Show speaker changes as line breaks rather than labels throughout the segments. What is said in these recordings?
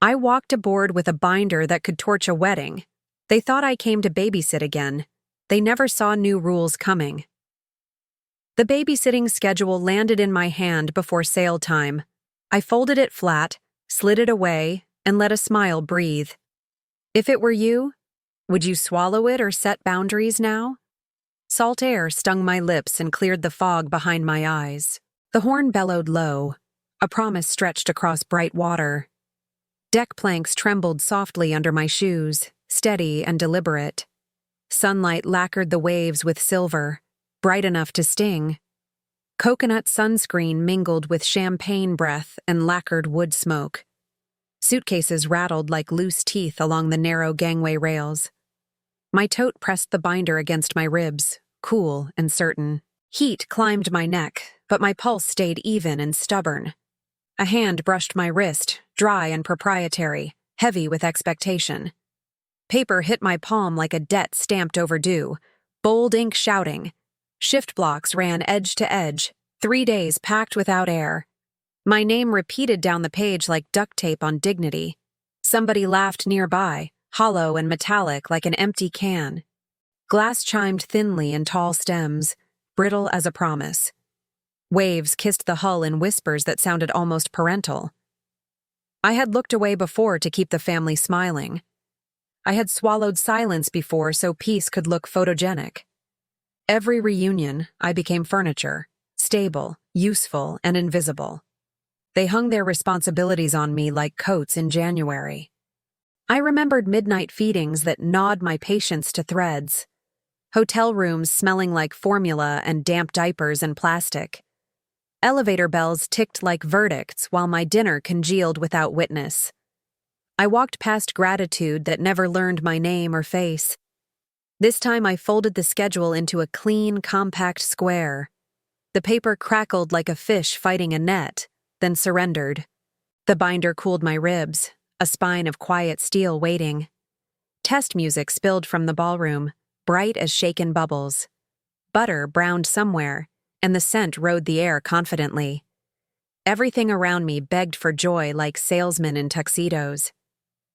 I walked aboard with a binder that could torch a wedding. They thought I came to babysit again. They never saw new rules coming. The babysitting schedule landed in my hand before sail time. I folded it flat, slid it away, and let a smile breathe. If it were you, would you swallow it or set boundaries now? Salt air stung my lips and cleared the fog behind my eyes. The horn bellowed low. A promise stretched across bright water. Deck planks trembled softly under my shoes, steady and deliberate. Sunlight lacquered the waves with silver, bright enough to sting. Coconut sunscreen mingled with champagne breath and lacquered wood smoke. Suitcases rattled like loose teeth along the narrow gangway rails. My tote pressed the binder against my ribs, cool and certain. Heat climbed my neck, but my pulse stayed even and stubborn. A hand brushed my wrist, dry and proprietary, heavy with expectation. Paper hit my palm like a debt stamped overdue, bold ink shouting. Shift blocks ran edge to edge, 3 days packed without air. My name repeated down the page like duct tape on dignity. Somebody laughed nearby, hollow and metallic like an empty can. Glass chimed thinly in tall stems, brittle as a promise. Waves kissed the hull in whispers that sounded almost parental. I had looked away before to keep the family smiling. I had swallowed silence before so peace could look photogenic. Every reunion, I became furniture, stable, useful, and invisible. They hung their responsibilities on me like coats in January. I remembered midnight feedings that gnawed my patience to threads. Hotel rooms smelling like formula and damp diapers and plastic. Elevator bells ticked like verdicts while my dinner congealed without witness. I walked past gratitude that never learned my name or face. This time I folded the schedule into a clean, compact square. The paper crackled like a fish fighting a net, then surrendered. The binder cooled my ribs, a spine of quiet steel waiting. Test music spilled from the ballroom, bright as shaken bubbles. Butter browned somewhere, and the scent rode the air confidently. Everything around me begged for joy like salesmen in tuxedos.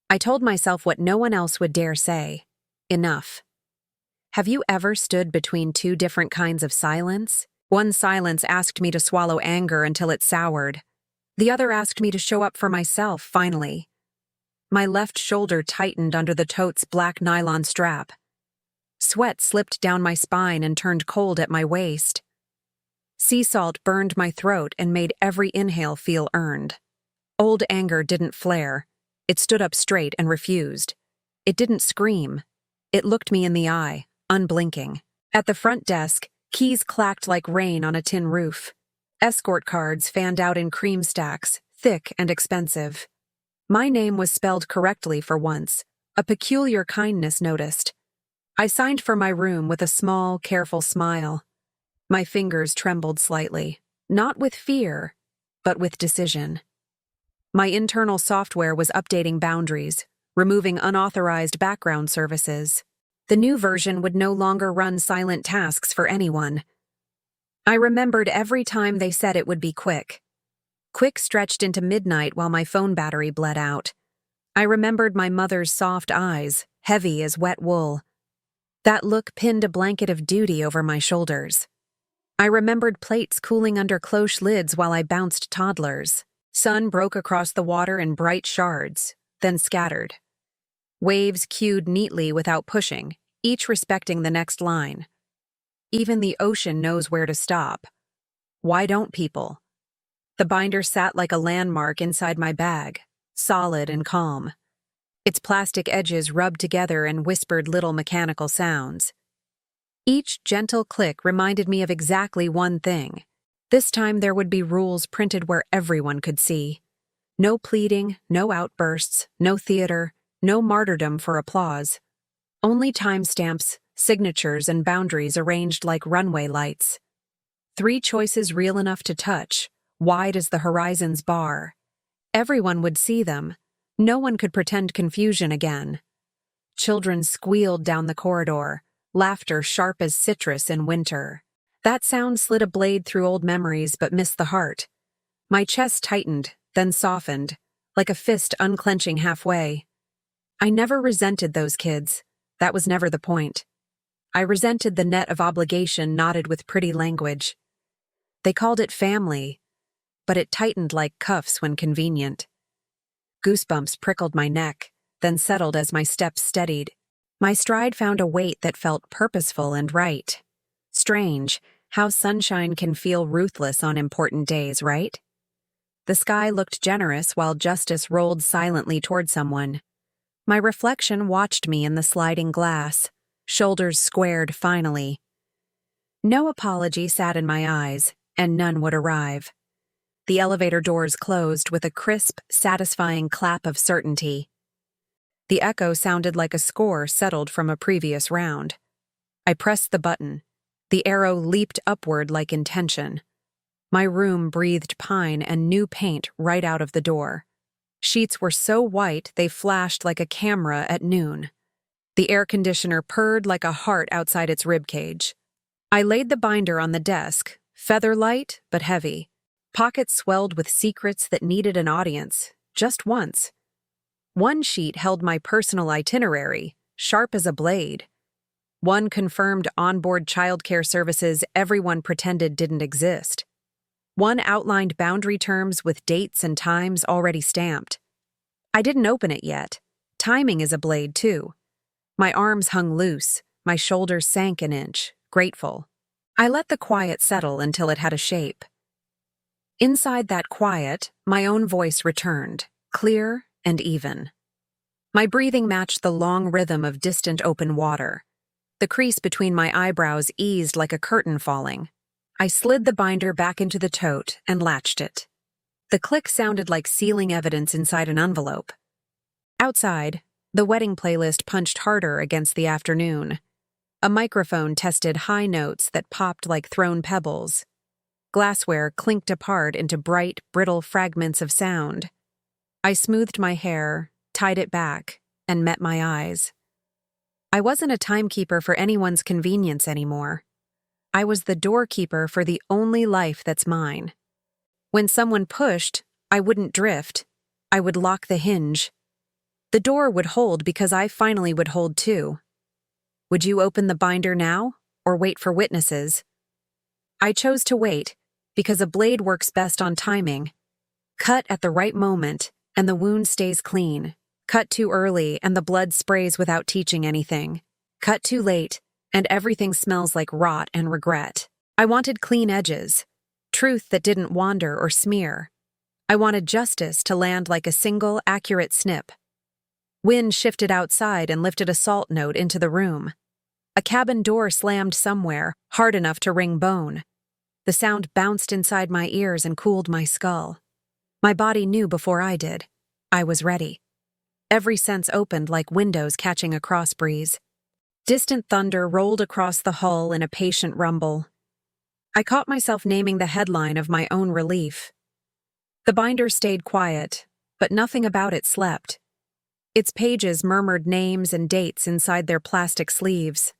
I told myself what no one else would dare say. Enough. Have you ever stood between two different kinds of silence? One silence asked me to swallow anger until it soured. The other asked me to show up for myself, finally. My left shoulder tightened under the tote's black nylon strap. Sweat slipped down my spine and turned cold at my waist. Sea salt burned my throat and made every inhale feel earned. Old anger didn't flare. It stood up straight and refused. It didn't scream. It looked me in the eye, unblinking. At the front desk, keys clacked like rain on a tin roof. Escort cards fanned out in cream stacks, thick and expensive. My name was spelled correctly for once. A peculiar kindness noticed. I signed for my room with a small, careful smile. My fingers trembled slightly, not with fear, but with decision. My internal software was updating boundaries, removing unauthorized background services. The new version would no longer run silent tasks for anyone. I remembered every time they said it would be quick. Quick stretched into midnight while my phone battery bled out. I remembered my mother's soft eyes, heavy as wet wool. That look pinned a blanket of duty over my shoulders. I remembered plates cooling under cloche lids while I bounced toddlers. Sun broke across the water in bright shards, then scattered. Waves queued neatly without pushing, each respecting the next line. Even the ocean knows where to stop. Why don't people? The binder sat like a landmark inside my bag, solid and calm. Its plastic edges rubbed together and whispered little mechanical sounds. Each gentle click reminded me of exactly one thing. This time there would be rules printed where everyone could see. No pleading, no outbursts, no theater, no martyrdom for applause. Only timestamps, signatures, and boundaries arranged like runway lights. 3 choices real enough to touch, wide as the horizon's bar. Everyone would see them. No one could pretend confusion again. Children squealed down the corridor, laughter sharp as citrus in winter. That sound slid a blade through old memories but missed the heart. My chest tightened, then softened, like a fist unclenching halfway. I never resented those kids. That was never the point. I resented the net of obligation knotted with pretty language. They called it family, but it tightened like cuffs when convenient. Goosebumps prickled my neck, then settled as my steps steadied. My stride found a weight that felt purposeful and right. Strange how sunshine can feel ruthless on important days, right? The sky looked generous while justice rolled silently toward someone. My reflection watched me in the sliding glass, shoulders squared finally. No apology sat in my eyes, and none would arrive. The elevator doors closed with a crisp, satisfying clap of certainty. The echo sounded like a score settled from a previous round. I pressed the button. The arrow leaped upward like intention. My room breathed pine and new paint right out of the door. Sheets were so white they flashed like a camera at noon. The air conditioner purred like a heart outside its ribcage. I laid the binder on the desk, feather light but heavy. Pockets swelled with secrets that needed an audience, just once. One sheet held my personal itinerary, sharp as a blade. One confirmed onboard childcare services everyone pretended didn't exist. One outlined boundary terms with dates and times already stamped. I didn't open it yet. Timing is a blade, too. My arms hung loose, my shoulders sank an inch, grateful. I let the quiet settle until it had a shape. Inside that quiet, my own voice returned, clear and even. My breathing matched the long rhythm of distant open water. The crease between my eyebrows eased like a curtain falling. I slid the binder back into the tote and latched it. The click sounded like sealing evidence inside an envelope. Outside, the wedding playlist punched harder against the afternoon. A microphone tested high notes that popped like thrown pebbles. Glassware clinked apart into bright, brittle fragments of sound. I smoothed my hair, tied it back, and met my eyes. I wasn't a timekeeper for anyone's convenience anymore. I was the doorkeeper for the only life that's mine. When someone pushed, I wouldn't drift. I would lock the hinge. The door would hold because I finally would hold too. Would you open the binder now, or wait for witnesses? I chose to wait, because a blade works best on timing. Cut at the right moment, and the wound stays clean. Cut too early, and the blood sprays without teaching anything. Cut too late, and everything smells like rot and regret. I wanted clean edges, truth that didn't wander or smear. I wanted justice to land like a single, accurate snip. Wind shifted outside and lifted a salt note into the room. A cabin door slammed somewhere, hard enough to ring bone. The sound bounced inside my ears and cooled my skull. My body knew before I did. I was ready. Every sense opened like windows catching a cross breeze. Distant thunder rolled across the hull in a patient rumble. I caught myself naming the headline of my own relief. The binder stayed quiet, but nothing about it slept. Its pages murmured names and dates inside their plastic sleeves.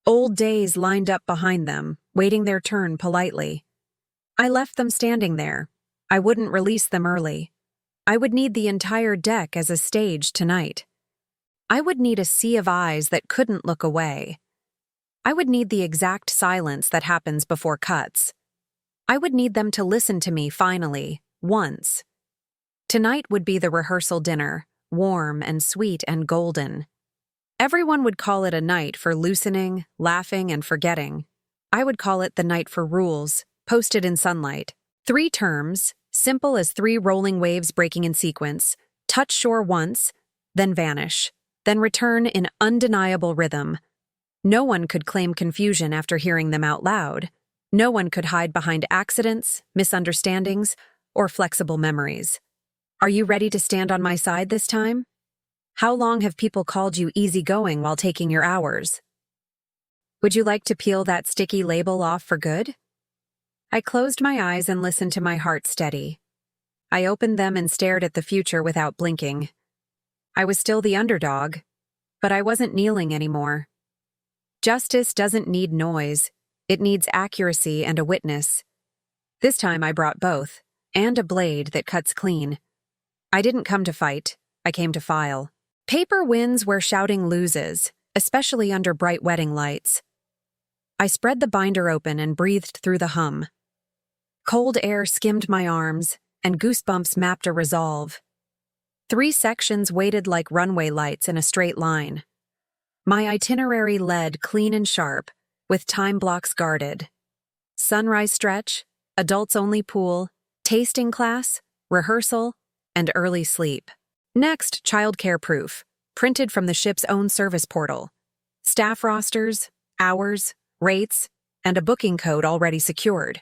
Old days lined up behind them, waiting their turn politely. I left them standing there. I wouldn't release them early. I would need the entire deck as a stage tonight. I would need a sea of eyes that couldn't look away. I would need the exact silence that happens before cuts. I would need them to listen to me finally, once. Tonight would be the rehearsal dinner, warm and sweet and golden. Everyone would call it a night for loosening, laughing, and forgetting. I would call it the night for rules, posted in sunlight. 3 terms, simple as 3 rolling waves breaking in sequence, touch shore once, then vanish, then return in undeniable rhythm. No one could claim confusion after hearing them out loud. No one could hide behind accidents, misunderstandings, or flexible memories. Are you ready to stand on my side this time? How long have people called you easygoing while taking your hours? Would you like to peel that sticky label off for good? I closed my eyes and listened to my heart steady. I opened them and stared at the future without blinking. I was still the underdog, but I wasn't kneeling anymore. Justice doesn't need noise. It needs accuracy and a witness. This time I brought both, and a blade that cuts clean. I didn't come to fight, I came to file. Paper wins where shouting loses, especially under bright wedding lights. I spread the binder open and breathed through the hum. Cold air skimmed my arms, and goosebumps mapped a resolve. 3 sections waited like runway lights in a straight line. My itinerary led clean and sharp, with time blocks guarded. Sunrise stretch, adults-only pool, tasting class, rehearsal, and early sleep. Next, childcare proof, printed from the ship's own service portal. Staff rosters, hours, rates, and a booking code already secured.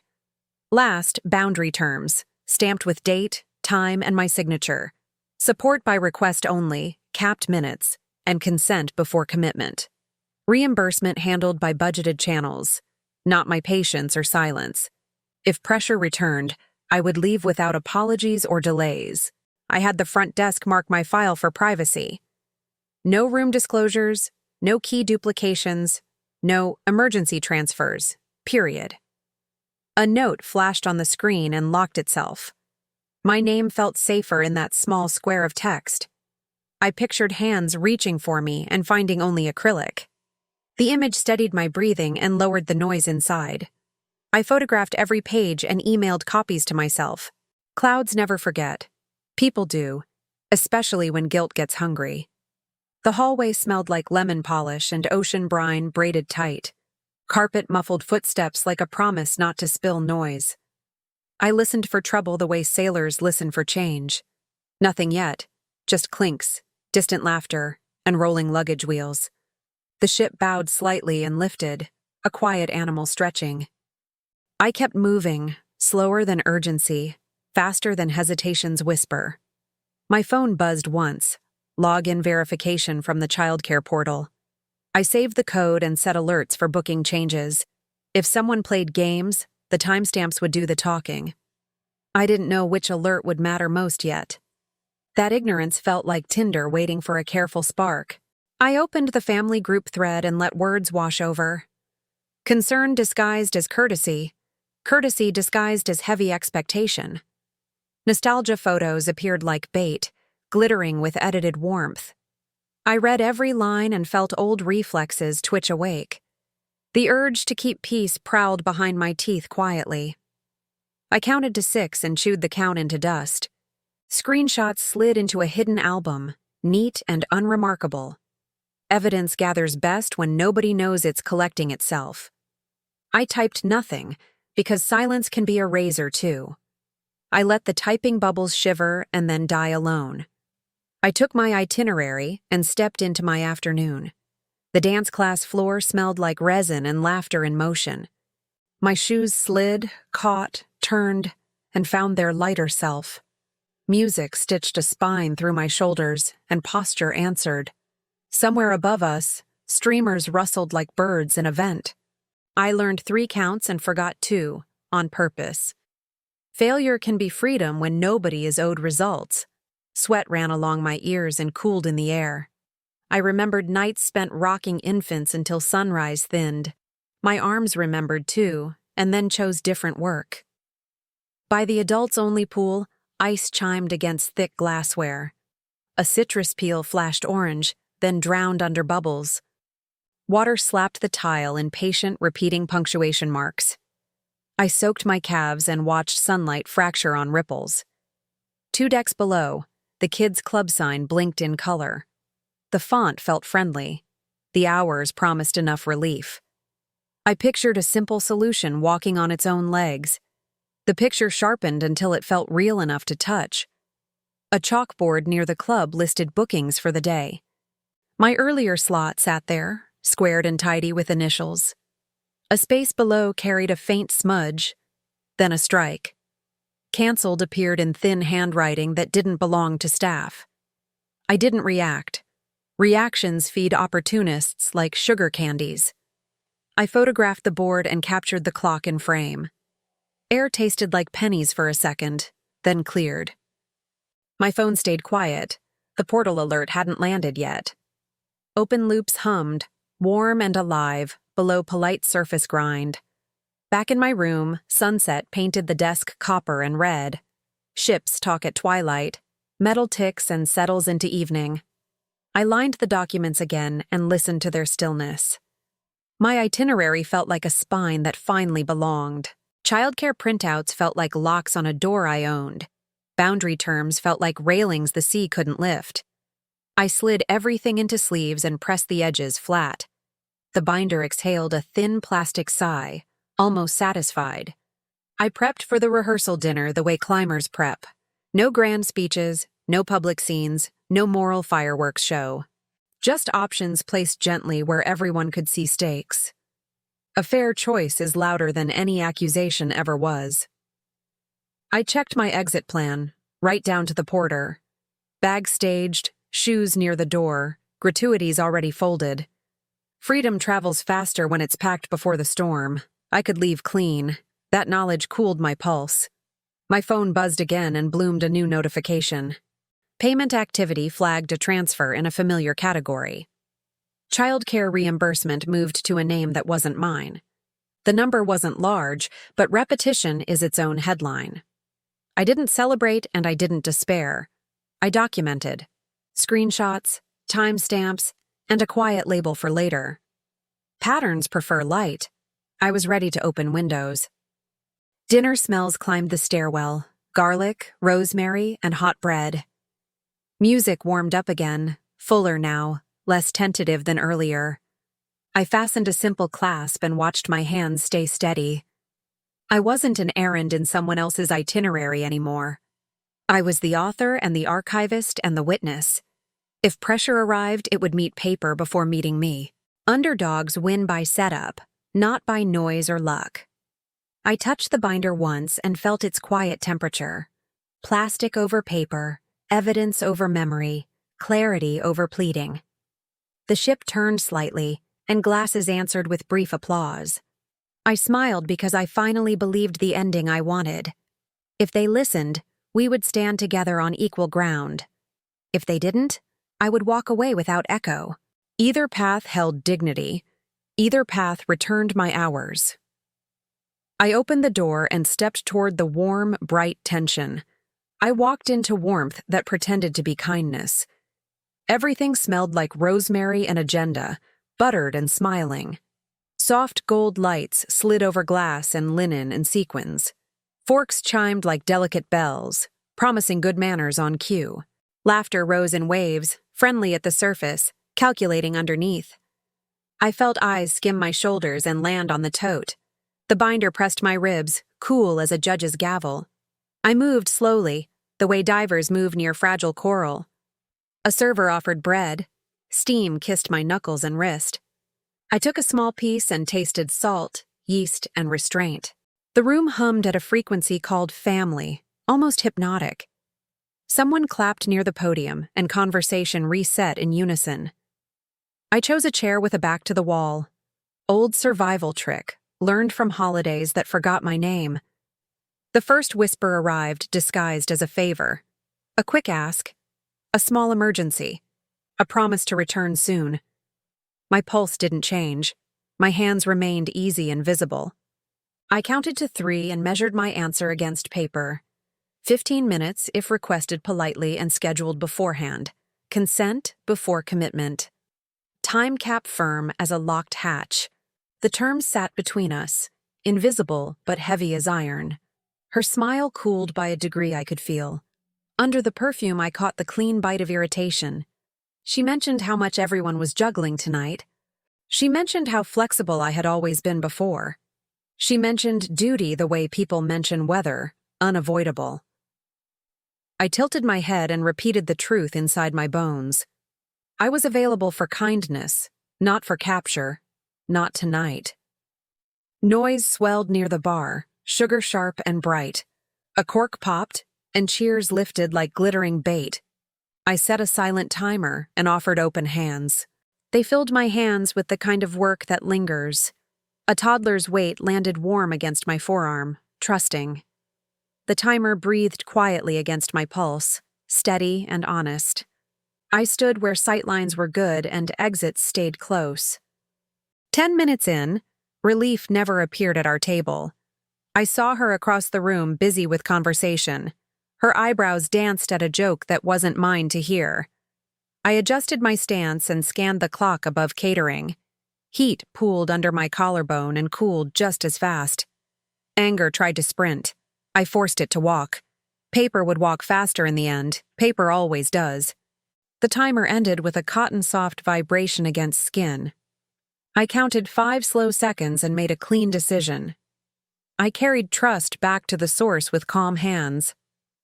Last, boundary terms, stamped with date, time, and my signature. Support by request only, capped minutes, and consent before commitment. Reimbursement handled by budgeted channels, not my patience or silence. If pressure returned, I would leave without apologies or delays. I had the front desk mark my file for privacy. No room disclosures, no key duplications, no emergency transfers, period. A note flashed on the screen and locked itself. My name felt safer in that small square of text. I pictured hands reaching for me and finding only acrylic. The image steadied my breathing and lowered the noise inside. I photographed every page and emailed copies to myself. Clouds never forget. People do, especially when guilt gets hungry. The hallway smelled like lemon polish and ocean brine braided tight. Carpet muffled footsteps like a promise not to spill noise. I listened for trouble the way sailors listen for change. Nothing yet, just clinks, distant laughter, and rolling luggage wheels. The ship bowed slightly and lifted, a quiet animal stretching. I kept moving, slower than urgency, faster than hesitation's whisper. My phone buzzed once, login verification from the childcare portal. I saved the code and set alerts for booking changes. If someone played games, the timestamps would do the talking. I didn't know which alert would matter most yet. That ignorance felt like tinder waiting for a careful spark. I opened the family group thread and let words wash over. Concern disguised as courtesy, courtesy disguised as heavy expectation. Nostalgia photos appeared like bait, glittering with edited warmth. I read every line and felt old reflexes twitch awake. The urge to keep peace prowled behind my teeth quietly. I counted to 6 and chewed the count into dust. Screenshots slid into a hidden album, neat and unremarkable. Evidence gathers best when nobody knows it's collecting itself. I typed nothing, because silence can be a razor too. I let the typing bubbles shiver and then die alone. I took my itinerary and stepped into my afternoon. The dance class floor smelled like resin and laughter in motion. My shoes slid, caught, turned, and found their lighter self. Music stitched a spine through my shoulders, and posture answered. Somewhere above us, streamers rustled like birds in a vent. I learned 3 counts and forgot 2, on purpose. Failure can be freedom when nobody is owed results. Sweat ran along my ears and cooled in the air. I remembered nights spent rocking infants until sunrise thinned. My arms remembered too, and then chose different work. By the adults-only pool, ice chimed against thick glassware. A citrus peel flashed orange, then drowned under bubbles. Water slapped the tile in patient, repeating punctuation marks. I soaked my calves and watched sunlight fracture on ripples. 2 decks below, the kids' club sign blinked in color. The font felt friendly. The hours promised enough relief. I pictured a simple solution walking on its own legs. The picture sharpened until it felt real enough to touch. A chalkboard near the club listed bookings for the day. My earlier slot sat there, squared and tidy with initials. A space below carried a faint smudge, then a strike. Cancelled appeared in thin handwriting that didn't belong to staff. I didn't react. Reactions feed opportunists like sugar candies. I photographed the board and captured the clock in frame. Air tasted like pennies for a second, then cleared. My phone stayed quiet. The portal alert hadn't landed yet. Open loops hummed, warm and alive, below polite surface grind. Back in my room, sunset painted the desk copper and red. Ships talk at twilight. Metal ticks and settles into evening. I lined the documents again and listened to their stillness. My itinerary felt like a spine that finally belonged. Childcare printouts felt like locks on a door I owned. Boundary terms felt like railings the sea couldn't lift. I slid everything into sleeves and pressed the edges flat. The binder exhaled a thin plastic sigh, almost satisfied. I prepped for the rehearsal dinner the way climbers prep. No grand speeches, no public scenes, no moral fireworks show. Just options placed gently where everyone could see stakes. A fair choice is louder than any accusation ever was. I checked my exit plan, right down to the porter. Bag staged, shoes near the door, gratuities already folded. Freedom travels faster when it's packed before the storm. I could leave clean. That knowledge cooled my pulse. My phone buzzed again and bloomed a new notification. Payment activity flagged a transfer in a familiar category. Childcare reimbursement moved to a name that wasn't mine. The number wasn't large, but repetition is its own headline. I didn't celebrate and I didn't despair. I documented. Screenshots, timestamps, and a quiet label for later. Patterns prefer light. I was ready to open windows. Dinner smells climbed the stairwell, garlic, rosemary, and hot bread. Music warmed up again, fuller now, less tentative than earlier. I fastened a simple clasp and watched my hands stay steady. I wasn't an errand in someone else's itinerary anymore. I was the author and the archivist and the witness. If pressure arrived, it would meet paper before meeting me. Underdogs win by setup, not by noise or luck. I touched the binder once and felt its quiet temperature. Plastic over paper, evidence over memory, clarity over pleading. The ship turned slightly, and glasses answered with brief applause. I smiled because I finally believed the ending I wanted. If they listened, we would stand together on equal ground. If they didn't, I would walk away without echo. Either path held dignity. Either path returned my hours. I opened the door and stepped toward the warm, bright tension. I walked into warmth that pretended to be kindness. Everything smelled like rosemary and agenda, buttered and smiling. Soft gold lights slid over glass and linen and sequins. Forks chimed like delicate bells, promising good manners on cue. Laughter rose in waves, friendly at the surface, calculating underneath. I felt eyes skim my shoulders and land on the tote. The binder pressed my ribs, cool as a judge's gavel. I moved slowly, the way divers move near fragile coral. A server offered bread. Steam kissed my knuckles and wrist. I took a small piece and tasted salt, yeast, and restraint. The room hummed at a frequency called family, almost hypnotic. Someone clapped near the podium, and conversation reset in unison. I chose a chair with a back to the wall. Old survival trick, learned from holidays that forgot my name. The first whisper arrived disguised as a favor. A quick ask. A small emergency. A promise to return soon. My pulse didn't change. My hands remained easy and visible. I counted to 3 and measured my answer against paper. 15 minutes if requested politely and scheduled beforehand. Consent before commitment. Time cap firm as a locked hatch. The terms sat between us, invisible but heavy as iron. Her smile cooled by a degree I could feel. Under the perfume I caught the clean bite of irritation. She mentioned how much everyone was juggling tonight. She mentioned how flexible I had always been before. She mentioned duty the way people mention weather, unavoidable. I tilted my head and repeated the truth inside my bones. I was available for kindness, not for capture, not tonight. Noise swelled near the bar, sugar sharp and bright. A cork popped, and cheers lifted like glittering bait. I set a silent timer and offered open hands. They filled my hands with the kind of work that lingers. A toddler's weight landed warm against my forearm, trusting. The timer breathed quietly against my pulse, steady and honest. I stood where sightlines were good and exits stayed close. 10 minutes in, relief never appeared at our table. I saw her across the room busy with conversation. Her eyebrows danced at a joke that wasn't mine to hear. I adjusted my stance and scanned the clock above catering. Heat pooled under my collarbone and cooled just as fast. Anger tried to sprint. I forced it to walk. Paper would walk faster in the end. Paper always does. The timer ended with a cotton-soft vibration against skin. I counted 5 slow seconds and made a clean decision. I carried trust back to the source with calm hands.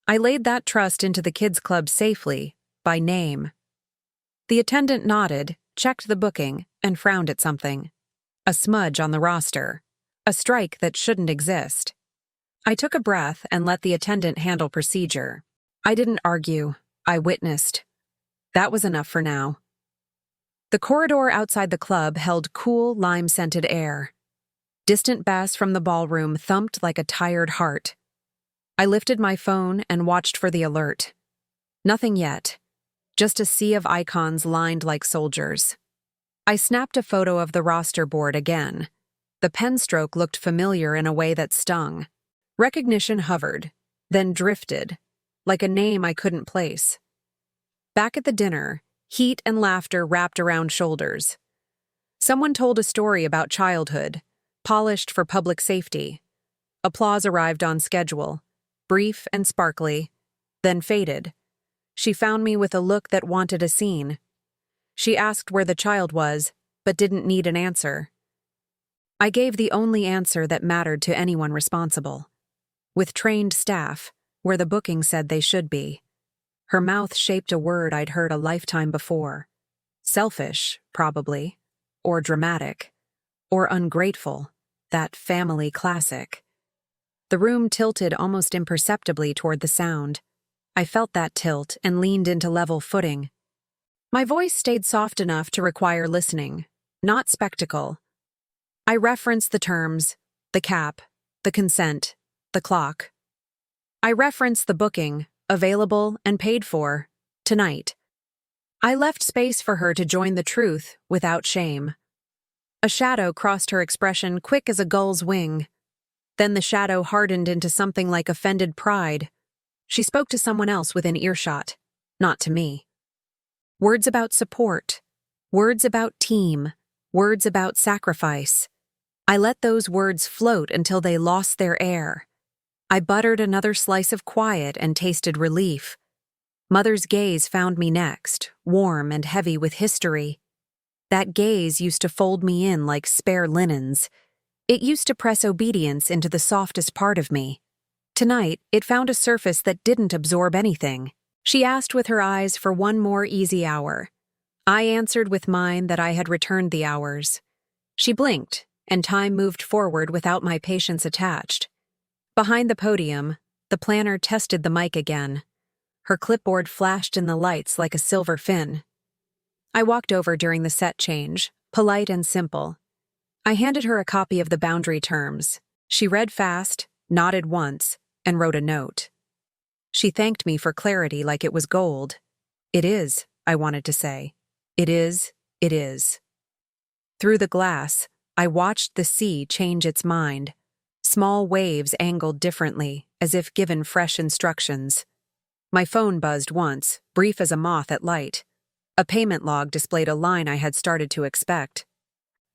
I laid that trust into the kids' club safely, by name. The attendant nodded, checked the booking, and frowned at something. A smudge on the roster. A strike that shouldn't exist. I took a breath and let the attendant handle procedure. I didn't argue. I witnessed. That was enough for now. The corridor outside the club held cool, lime-scented air. Distant bass from the ballroom thumped like a tired heart. I lifted my phone and watched for the alert. Nothing yet. Just a sea of icons lined like soldiers. I snapped a photo of the roster board again. The pen stroke looked familiar in a way that stung. Recognition hovered, then drifted, like a name I couldn't place. Back at the dinner, heat and laughter wrapped around shoulders. Someone told a story about childhood, polished for public safety. Applause arrived on schedule, brief and sparkly, then faded. She found me with a look that wanted a scene. She asked where the child was, but didn't need an answer. I gave the only answer that mattered to anyone responsible. With trained staff, where the booking said they should be. Her mouth shaped a word I'd heard a lifetime before. Selfish, probably. Or dramatic. Or ungrateful. That family classic. The room tilted almost imperceptibly toward the sound. I felt that tilt and leaned into level footing. My voice stayed soft enough to require listening, not spectacle. I referenced the terms, the cap, the consent, the clock. I referenced the booking, available and paid for, tonight. I left space for her to join the truth without shame. A shadow crossed her expression quick as a gull's wing. Then the shadow hardened into something like offended pride. She spoke to someone else within earshot, not to me. Words about support, words about team, words about sacrifice. I let those words float until they lost their air. I buttered another slice of quiet and tasted relief. Mother's gaze found me next, warm and heavy with history. That gaze used to fold me in like spare linens. It used to press obedience into the softest part of me. Tonight, it found a surface that didn't absorb anything. She asked with her eyes for one more easy hour. I answered with mine that I had returned the hours. She blinked, and time moved forward without my patience attached. Behind the podium, the planner tested the mic again. Her clipboard flashed in the lights like a silver fin. I walked over during the set change, polite and simple. I handed her a copy of the boundary terms. She read fast, nodded once, and wrote a note. She thanked me for clarity like it was gold. It is, I wanted to say. It is, it is. Through the glass, I watched the sea change its mind. Small waves angled differently, as if given fresh instructions. My phone buzzed once, brief as a moth at light. A payment log displayed a line I had started to expect.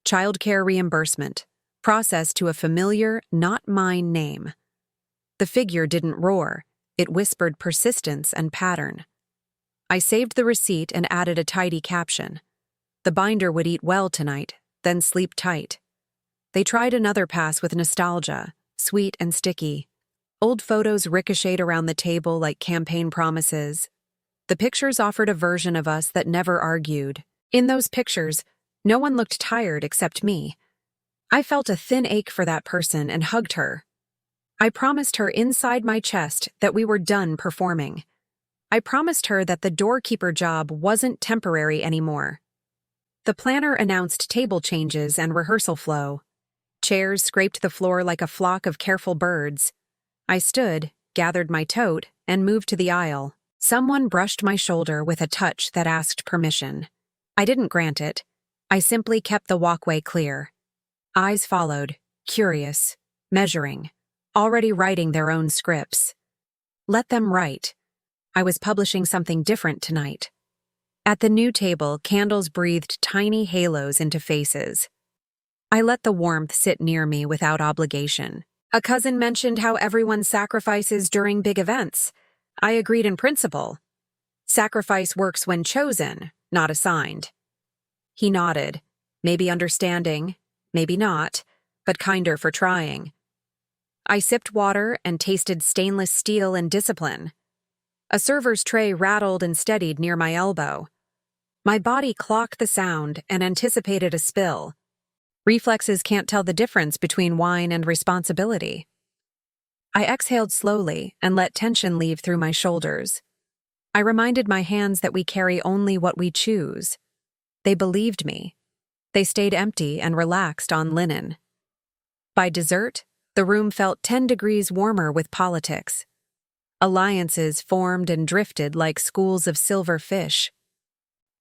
Childcare reimbursement, processed to a familiar, not mine name. The figure didn't roar. It whispered persistence and pattern. I saved the receipt and added a tidy caption. The binder would eat well tonight, then sleep tight. They tried another pass with nostalgia, sweet and sticky. Old photos ricocheted around the table like campaign promises. The pictures offered a version of us that never argued. In those pictures, no one looked tired except me. I felt a thin ache for that person and hugged her. I promised her inside my chest that we were done performing. I promised her that the doorkeeper job wasn't temporary anymore. The planner announced table changes and rehearsal flow. Chairs scraped the floor like a flock of careful birds. I stood, gathered my tote, and moved to the aisle. Someone brushed my shoulder with a touch that asked permission. I didn't grant it. I simply kept the walkway clear. Eyes followed, curious, measuring, already writing their own scripts. Let them write. I was publishing something different tonight. At the new table, candles breathed tiny halos into faces. I let the warmth sit near me without obligation. A cousin mentioned how everyone sacrifices during big events. I agreed in principle. Sacrifice works when chosen, not assigned. He nodded, maybe understanding, maybe not, but kinder for trying. I sipped water and tasted stainless steel and discipline. A server's tray rattled and steadied near my elbow. My body clocked the sound and anticipated a spill. Reflexes can't tell the difference between wine and responsibility. I exhaled slowly and let tension leave through my shoulders. I reminded my hands that we carry only what we choose. They believed me. They stayed empty and relaxed on linen. By dessert, the room felt 10 degrees warmer with politics. Alliances formed and drifted like schools of silver fish.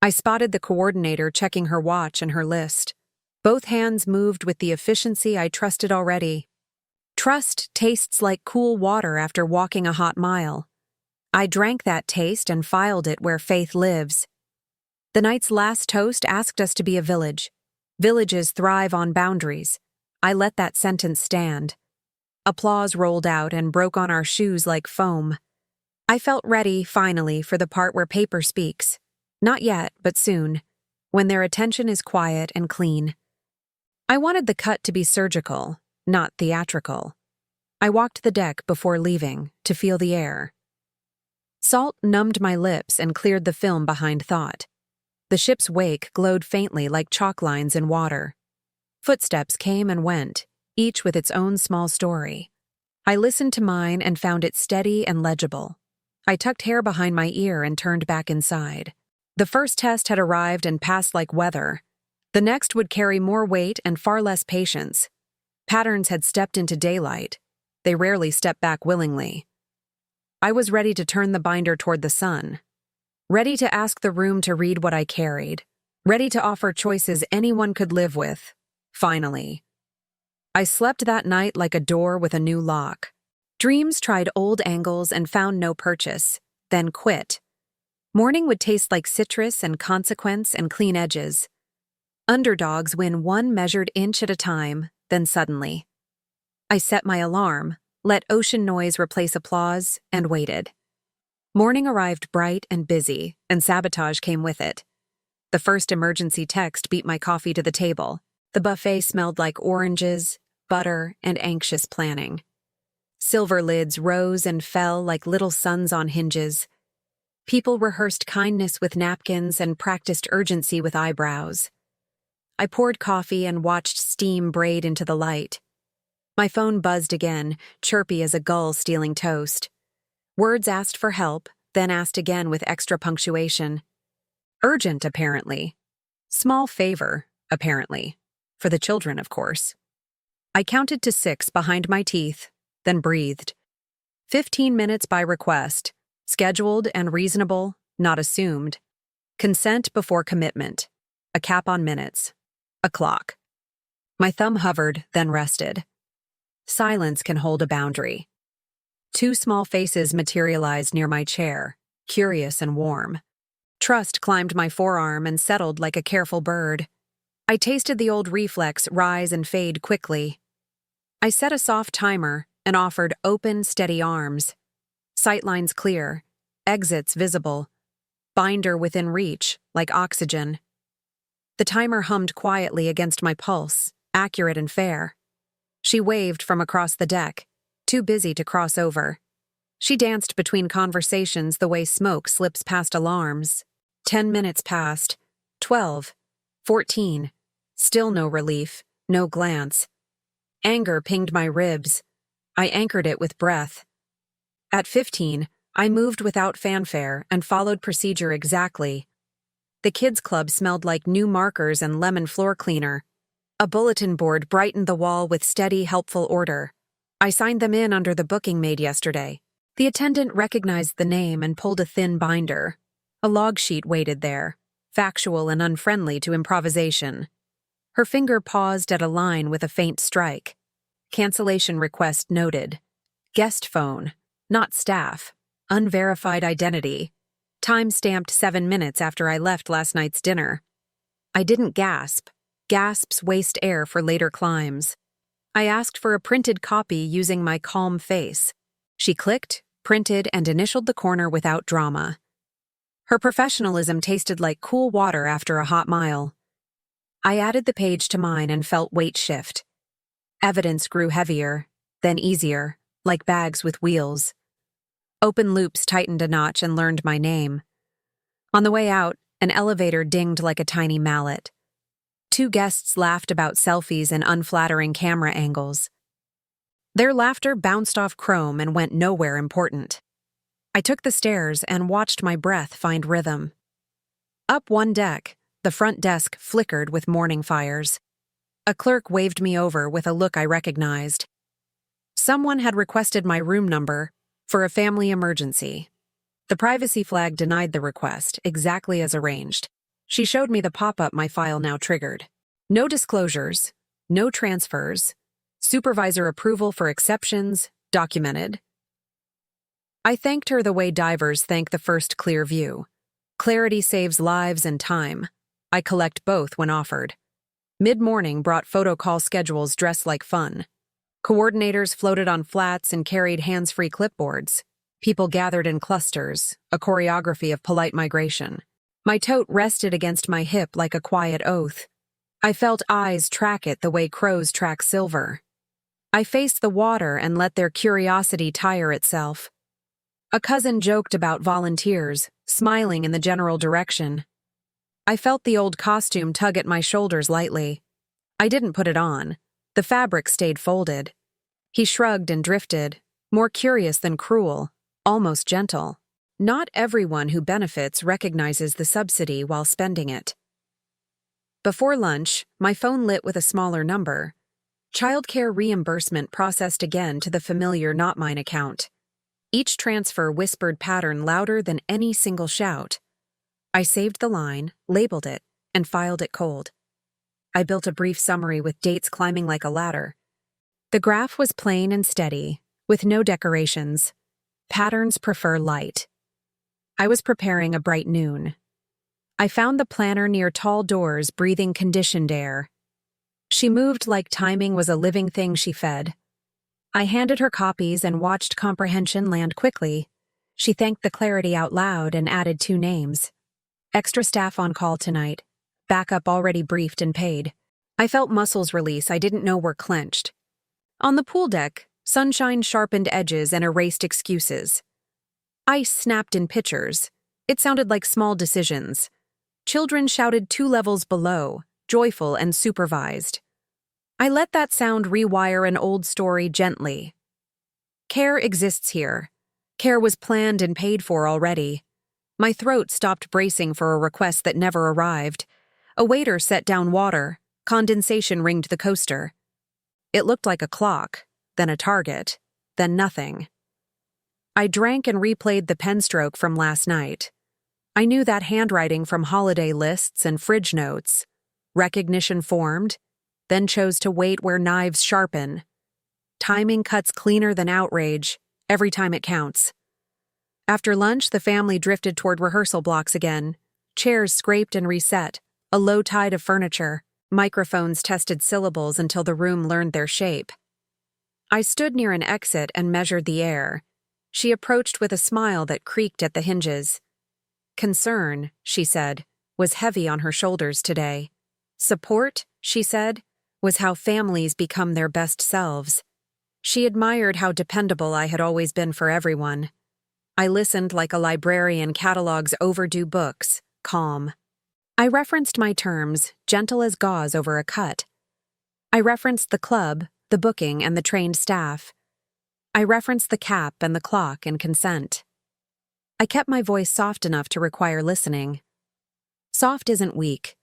I spotted the coordinator checking her watch and her list. Both hands moved with the efficiency I trusted already. Trust tastes like cool water after walking a hot mile. I drank that taste and filed it where faith lives. The night's last toast asked us to be a village. Villages thrive on boundaries. I let that sentence stand. Applause rolled out and broke on our shoes like foam. I felt ready, finally, for the part where paper speaks. Not yet, but soon, when their attention is quiet and clean. I wanted the cut to be surgical, not theatrical. I walked the deck before leaving, to feel the air. Salt numbed my lips and cleared the film behind thought. The ship's wake glowed faintly like chalk lines in water. Footsteps came and went, each with its own small story. I listened to mine and found it steady and legible. I tucked hair behind my ear and turned back inside. The first test had arrived and passed like weather. The next would carry more weight and far less patience. Patterns had stepped into daylight. They rarely step back willingly. I was ready to turn the binder toward the sun. Ready to ask the room to read what I carried. Ready to offer choices anyone could live with. Finally. I slept that night like a door with a new lock. Dreams tried old angles and found no purchase, then quit. Morning would taste like citrus and consequence and clean edges. Underdogs win one measured inch at a time, then suddenly. I set my alarm, let ocean noise replace applause, and waited. Morning arrived bright and busy, and Sabotage came with it. The first emergency text beat my coffee to the table. The buffet smelled like oranges, butter, and anxious planning. Silver lids rose and fell like little suns on hinges. People rehearsed kindness with napkins and practiced urgency with eyebrows. I poured coffee and watched steam braid into the light. My phone buzzed again, chirpy as a gull stealing toast. Words asked for help, then asked again with extra punctuation. Urgent, apparently. Small favor, apparently. For the children, of course. I counted to 6 behind my teeth, then breathed. 15 minutes by request. Scheduled and reasonable, not assumed. Consent before commitment. A cap on minutes. A clock. My thumb hovered, then rested. Silence can hold a boundary. 2 small faces materialized near my chair, curious and warm. Trust climbed my forearm and settled like a careful bird. I tasted the old reflex rise and fade quickly. I set a soft timer and offered open, steady arms. Sightlines clear, exits visible, binder within reach, like oxygen. The timer hummed quietly against my pulse, accurate and fair. She waved from across the deck, too busy to cross over. She danced between conversations the way smoke slips past alarms. 10 minutes passed. 12. 14. Still no relief, no glance. Anger pinged my ribs. I anchored it with breath. At 15, I moved without fanfare and followed procedure exactly. The kids' club smelled like new markers and lemon floor cleaner. A bulletin board brightened the wall with steady, helpful order. I signed them in under the booking made yesterday. The attendant recognized the name and pulled a thin binder. A log sheet waited there, factual and unfriendly to improvisation. Her finger paused at a line with a faint strike. Cancellation request noted. Guest phone, not staff. Unverified identity. Time-stamped 7 minutes after I left last night's dinner. I didn't gasp. Gasps waste air for later climbs. I asked for a printed copy using my calm face. She clicked, printed, and initialed the corner without drama. Her professionalism tasted like cool water after a hot mile. I added the page to mine and felt weight shift. Evidence grew heavier, then easier, like bags with wheels. Open loops tightened a notch and learned my name. On the way out, an elevator dinged like a tiny mallet. 2 guests laughed about selfies and unflattering camera angles. Their laughter bounced off chrome and went nowhere important. I took the stairs and watched my breath find rhythm. Up one deck, the front desk flickered with morning fires. A clerk waved me over with a look I recognized. Someone had requested my room number for a family emergency. The privacy flag denied the request, exactly as arranged. She showed me the pop-up my file now triggered. No disclosures, no transfers, supervisor approval for exceptions, documented. I thanked her the way divers thank the first clear view. Clarity saves lives and time. I collect both when offered. Mid-morning brought photo call schedules dressed like fun. Coordinators floated on flats and carried hands-free clipboards. People gathered in clusters, a choreography of polite migration. My tote rested against my hip like a quiet oath. I felt eyes track it the way crows track silver. I faced the water and let their curiosity tire itself. A cousin joked about volunteers, smiling in the general direction. I felt the old costume tug at my shoulders lightly. I didn't put it on. The fabric stayed folded. He shrugged and drifted, more curious than cruel, almost gentle. Not everyone who benefits recognizes the subsidy while spending it. Before lunch, my phone lit with a smaller number. Childcare reimbursement processed again to the familiar Not Mine account. Each transfer whispered pattern louder than any single shout. I saved the line, labeled it, and filed it cold. I built a brief summary with dates climbing like a ladder. The graph was plain and steady, with no decorations. Patterns prefer light. I was preparing a bright noon. I found the planner near tall doors breathing conditioned air. She moved like timing was a living thing she fed. I handed her copies and watched comprehension land quickly. She thanked the clarity out loud and added 2 names. Extra staff on call tonight. Backup already briefed and paid. I felt muscles release I didn't know were clenched. On the pool deck, sunshine sharpened edges and erased excuses. Ice snapped in pitchers. It sounded like small decisions. Children shouted 2 levels below, joyful and supervised. I let that sound rewire an old story gently. Care exists here. Care was planned and paid for already. My throat stopped bracing for a request that never arrived. A waiter set down water. Condensation ringed the coaster. It looked like a clock, then a target, then nothing. I drank and replayed the pen stroke from last night. I knew that handwriting from holiday lists and fridge notes. Recognition formed, then chose to wait where knives sharpen. Timing cuts cleaner than outrage, every time it counts. After lunch, the family drifted toward rehearsal blocks again. Chairs scraped and reset, a low tide of furniture. Microphones tested syllables until the room learned their shape. I stood near an exit and measured the air. She approached with a smile that creaked at the hinges. Concern, she said, was heavy on her shoulders today. Support, she said, was how families become their best selves. She admired how dependable I had always been for everyone. I listened like a librarian catalogs overdue books, calm. I referenced my terms, gentle as gauze over a cut. I referenced the club, the booking, and the trained staff. I referenced the cap and the clock and consent. I kept my voice soft enough to require listening. Soft isn't weak.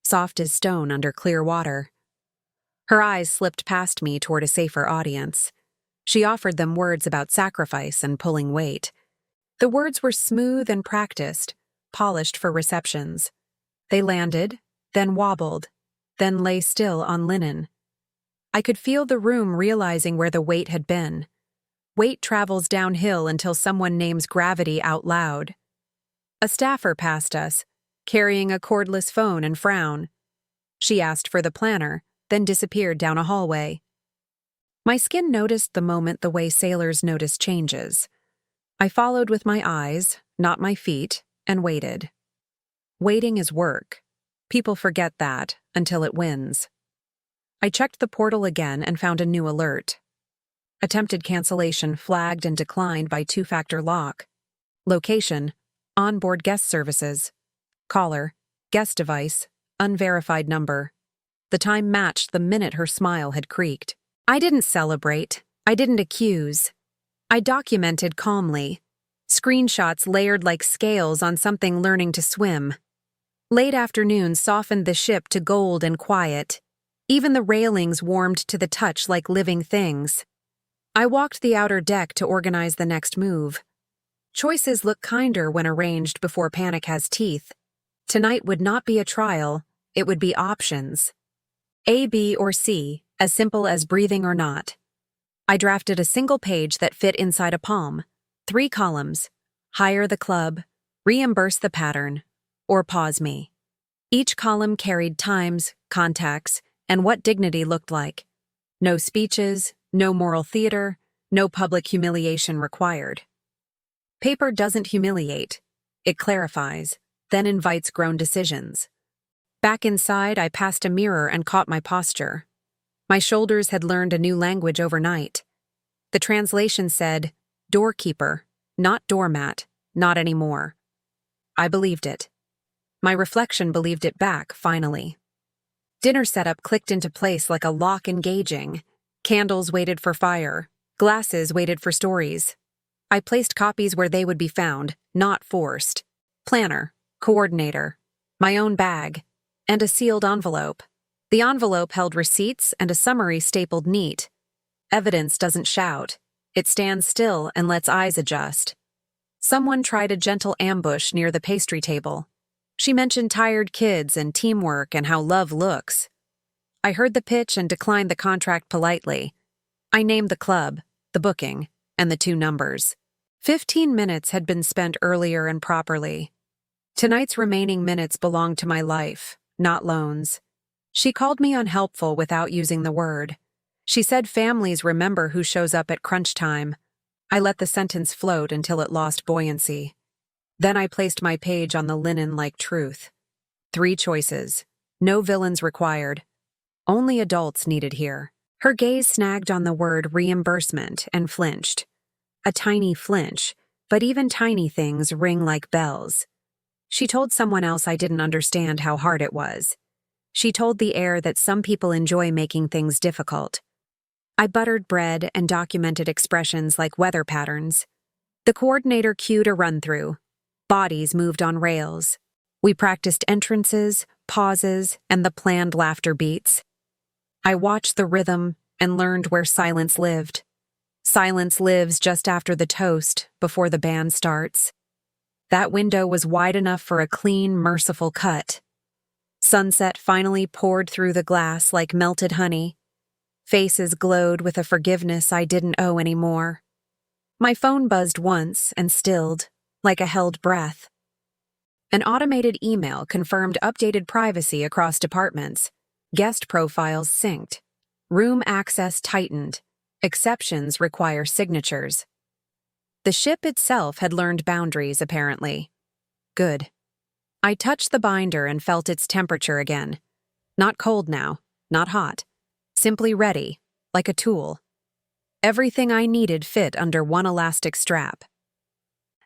Soft as stone under clear water. Her eyes slipped past me toward a safer audience. She offered them words about sacrifice and pulling weight. The words were smooth and practiced, polished for receptions. They landed, then wobbled, then lay still on linen. I could feel the room realizing where the weight had been. Weight travels downhill until someone names gravity out loud. A staffer passed us, carrying a cordless phone and frown. She asked for the planner, then disappeared down a hallway. My skin noticed the moment the way sailors notice changes. I followed with my eyes, not my feet, and waited. Waiting is work. People forget that until it wins. I checked the portal again and found a new alert. Attempted cancellation flagged and declined by two-factor lock. Location: onboard guest services. Caller: guest device, unverified number. The time matched the minute her smile had creaked. I didn't celebrate. I didn't accuse. I documented calmly. Screenshots layered like scales on something learning to swim. Late afternoon softened the ship to gold and quiet. Even the railings warmed to the touch like living things. I walked the outer deck to organize the next move. Choices look kinder when arranged before panic has teeth. Tonight would not be a trial, it would be options. A, B, or C, as simple as breathing or not. I drafted a single page that fit inside a palm. 3 columns: hire the club, reimburse the pattern, or pause me. Each column carried times, contacts, and what dignity looked like. No speeches, no moral theater, no public humiliation required. Paper doesn't humiliate. It clarifies, then invites grown decisions. Back inside, I passed a mirror and caught my posture. My shoulders had learned a new language overnight. The translation said, doorkeeper, not doormat, not anymore. I believed it. My reflection believed it back, finally. Dinner setup clicked into place like a lock engaging. Candles waited for fire. Glasses waited for stories. I placed copies where they would be found, not forced. Planner, coordinator, my own bag, and a sealed envelope. The envelope held receipts and a summary stapled neat. Evidence doesn't shout. It stands still and lets eyes adjust. Someone tried a gentle ambush near the pastry table. She mentioned tired kids and teamwork and how love looks. I heard the pitch and declined the contract politely. I named the club, the booking, and the 2 numbers. 15 minutes had been spent earlier and properly. Tonight's remaining minutes belonged to my life, not loans. She called me unhelpful without using the word. She said families remember who shows up at crunch time. I let the sentence float until it lost buoyancy. Then I placed my page on the linen like truth. 3 choices. No villains required. Only adults needed here. Her gaze snagged on the word reimbursement and flinched. A tiny flinch, but even tiny things ring like bells. She told someone else I didn't understand how hard it was. She told the air that some people enjoy making things difficult. I buttered bread and documented expressions like weather patterns. The coordinator cued a run-through. Bodies moved on rails. We practiced entrances, pauses, and the planned laughter beats. I watched the rhythm and learned where silence lived. Silence lives just after the toast, before the band starts. That window was wide enough for a clean, merciful cut. Sunset finally poured through the glass like melted honey. Faces glowed with a forgiveness I didn't owe anymore. My phone buzzed once and stilled, like a held breath. An automated email confirmed updated privacy across departments. Guest profiles synced. Room access tightened. Exceptions require signatures. The ship itself had learned boundaries, apparently. Good. I touched the binder and felt its temperature again. Not cold now, not hot. Simply ready, like a tool. Everything I needed fit under one elastic strap.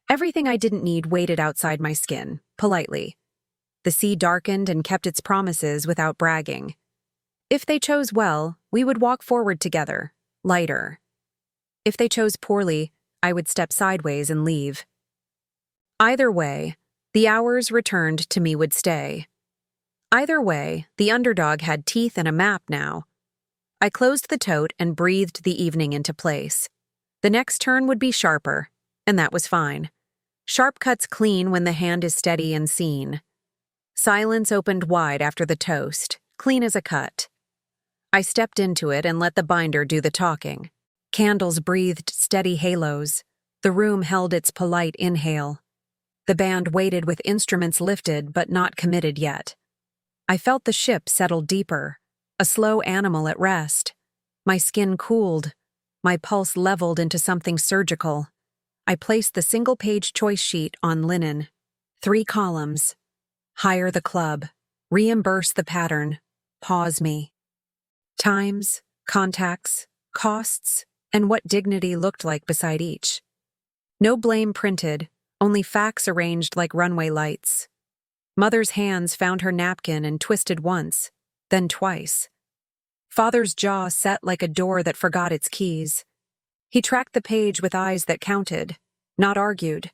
Everything I didn't need waited outside my skin, politely. The sea darkened and kept its promises without bragging. If they chose well, we would walk forward together, lighter. If they chose poorly, I would step sideways and leave. Either way, the hours returned to me would stay. Either way, the underdog had teeth and a map now. I closed the tote and breathed the evening into place. The next turn would be sharper, and that was fine. Sharp cuts clean when the hand is steady and seen. Silence opened wide after the toast, clean as a cut. I stepped into it and let the binder do the talking. Candles breathed steady halos. The room held its polite inhale. The band waited with instruments lifted but not committed yet. I felt the ship settle deeper, a slow animal at rest. My skin cooled, my pulse leveled into something surgical. I placed the single-page choice sheet on linen. 3 columns. Hire the club. Reimburse the pattern. Pause me. Times, contacts, costs, and what dignity looked like beside each. No blame printed, only facts arranged like runway lights. Mother's hands found her napkin and twisted once, then twice. Father's jaw set like a door that forgot its keys. He tracked the page with eyes that counted, not argued.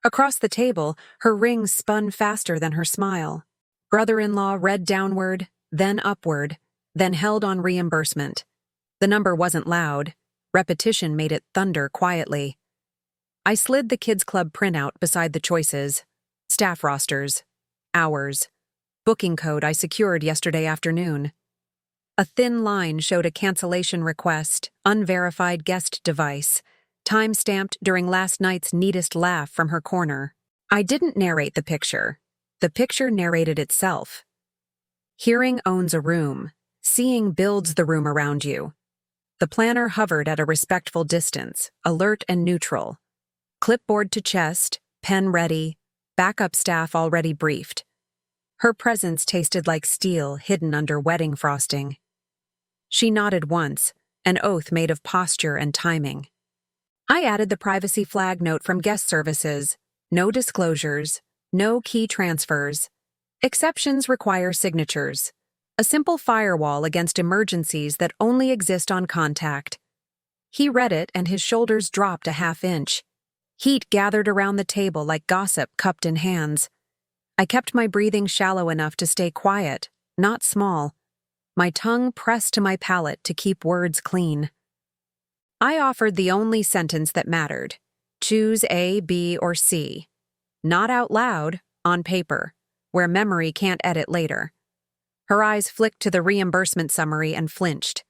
Across the table, her ring spun faster than her smile. Brother-in-law read downward, then upward, then held on reimbursement. The number wasn't loud. Repetition made it thunder quietly. I slid the kids' club printout beside the choices. Staff rosters. Hours. Booking code I secured yesterday afternoon. A thin line showed a cancellation request, unverified guest device, time-stamped during last night's neatest laugh from her corner. I didn't narrate the picture. The picture narrated itself. Hearing owns a room. Seeing builds the room around you. The planner hovered at a respectful distance, alert and neutral. Clipboard to chest, pen ready, backup staff already briefed. Her presence tasted like steel hidden under wedding frosting. She nodded once, an oath made of posture and timing. I added the privacy flag note from guest services. No disclosures, no key transfers. Exceptions require signatures. A simple firewall against emergencies that only exist on contact. He read it and his shoulders dropped a half-inch. Heat gathered around the table like gossip cupped in hands. I kept my breathing shallow enough to stay quiet, not small. My tongue pressed to my palate to keep words clean. I offered the only sentence that mattered. Choose A, B, or C. Not out loud, on paper, where memory can't edit later. Her eyes flicked to the reimbursement summary and flinched.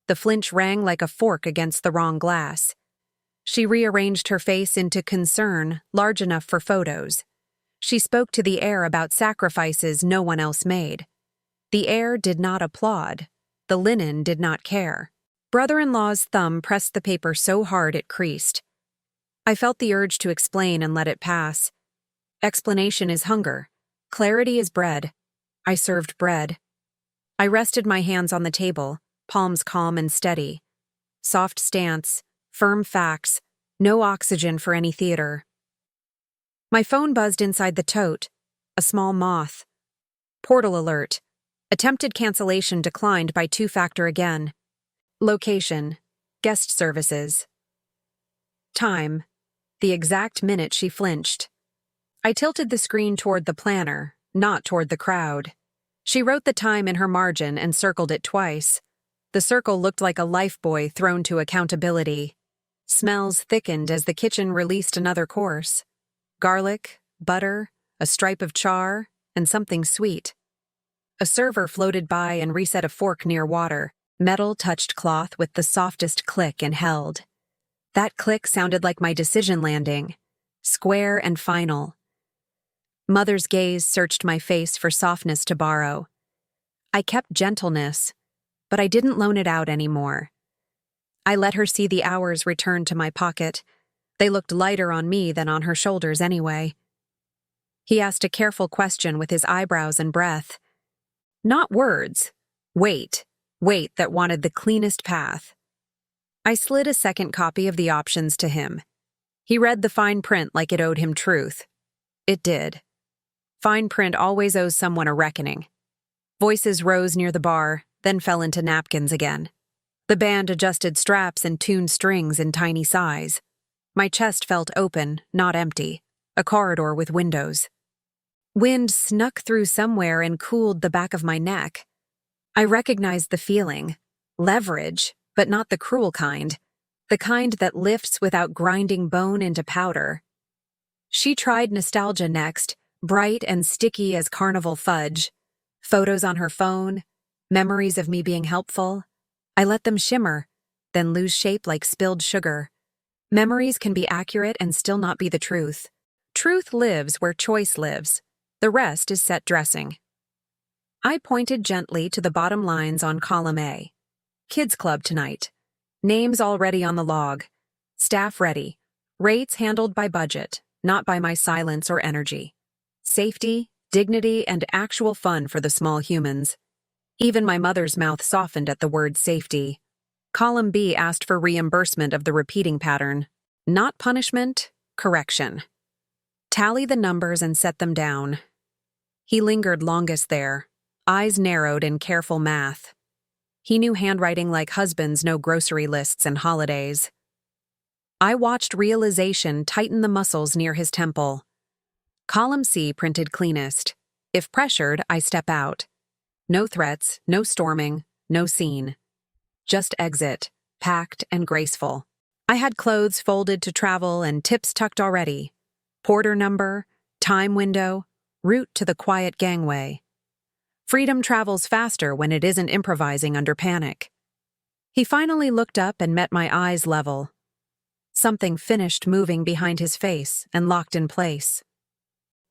The flinch rang like a fork against the wrong glass. She rearranged her face into concern, large enough for photos. She spoke to the air about sacrifices no one else made. The air did not applaud. The linen did not care. Brother-in-law's thumb pressed the paper so hard it creased. I felt the urge to explain and let it pass. Explanation is hunger. Clarity is bread. I served bread. I rested my hands on the table, palms calm and steady. Soft stance, firm facts, no oxygen for any theater. My phone buzzed inside the tote. A small moth. Portal alert. Attempted cancellation declined by 2-factor again. Location. Guest services. Time. The exact minute she flinched. I tilted the screen toward the planner, not toward the crowd. She wrote the time in her margin and circled it twice. The circle looked like a lifebuoy thrown to accountability. Smells thickened as the kitchen released another course. Garlic, butter, a stripe of char, and something sweet. A server floated by and reset a fork near water. Metal touched cloth with the softest click and held. That click sounded like my decision landing. Square and final. Mother's gaze searched my face for softness to borrow. I kept gentleness, but I didn't loan it out anymore. I let her see the hours return to my pocket. They looked lighter on me than on her shoulders anyway. He asked a careful question with his eyebrows and breath. Not words. Weight that wanted the cleanest path. I slid a second copy of the options to him. He read the fine print like it owed him truth. It did. Fine print always owes someone a reckoning. Voices rose near the bar, then fell into napkins again. The band adjusted straps and tuned strings in tiny sighs. My chest felt open, not empty, a corridor with windows. Wind snuck through somewhere and cooled the back of my neck. I recognized the feeling. Leverage, but not the cruel kind. The kind that lifts without grinding bone into powder. She tried nostalgia next, bright and sticky as carnival fudge. Photos on her phone, memories of me being helpful. I let them shimmer, then lose shape like spilled sugar. Memories can be accurate and still not be the truth. Truth lives where choice lives. The rest is set dressing. I pointed gently to the bottom lines on column A. Kids Club tonight. Names already on the log. Staff ready. Rates handled by budget, not by my silence or energy. Safety, dignity, and actual fun for the small humans. Even my mother's mouth softened at the word safety. Column B asked for reimbursement of the repeating pattern. Not punishment, correction. Tally the numbers and set them down. He lingered longest there, eyes narrowed in careful math. He knew handwriting like husbands know grocery lists and holidays. I watched realization tighten the muscles near his temple. Column C printed cleanest. If pressured, I step out. No threats, no storming, no scene. Just exit, packed and graceful. I had clothes folded to travel and tips tucked already. Porter number, time window, route to the quiet gangway. Freedom travels faster when it isn't improvising under panic. He finally looked up and met my eyes level. Something finished moving behind his face and locked in place.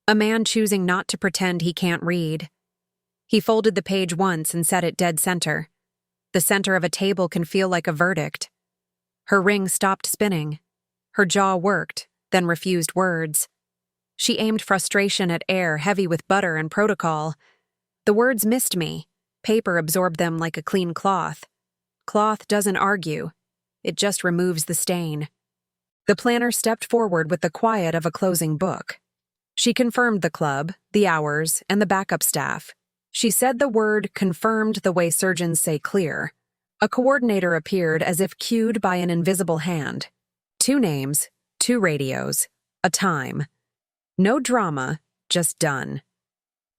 A man choosing not to pretend he can't read. He folded the page once and set it dead center. The center of a table can feel like a verdict. Her ring stopped spinning. Her jaw worked, then refused words. She aimed frustration at air heavy with butter and protocol. The words missed me. Paper absorbed them like a clean cloth. Cloth doesn't argue. It just removes the stain. The planner stepped forward with the quiet of a closing book. She confirmed the club, the hours, and the backup staff. She said the word confirmed the way surgeons say clear. A coordinator appeared as if cued by an invisible hand. 2 names, 2 radios, a time. No drama, just done.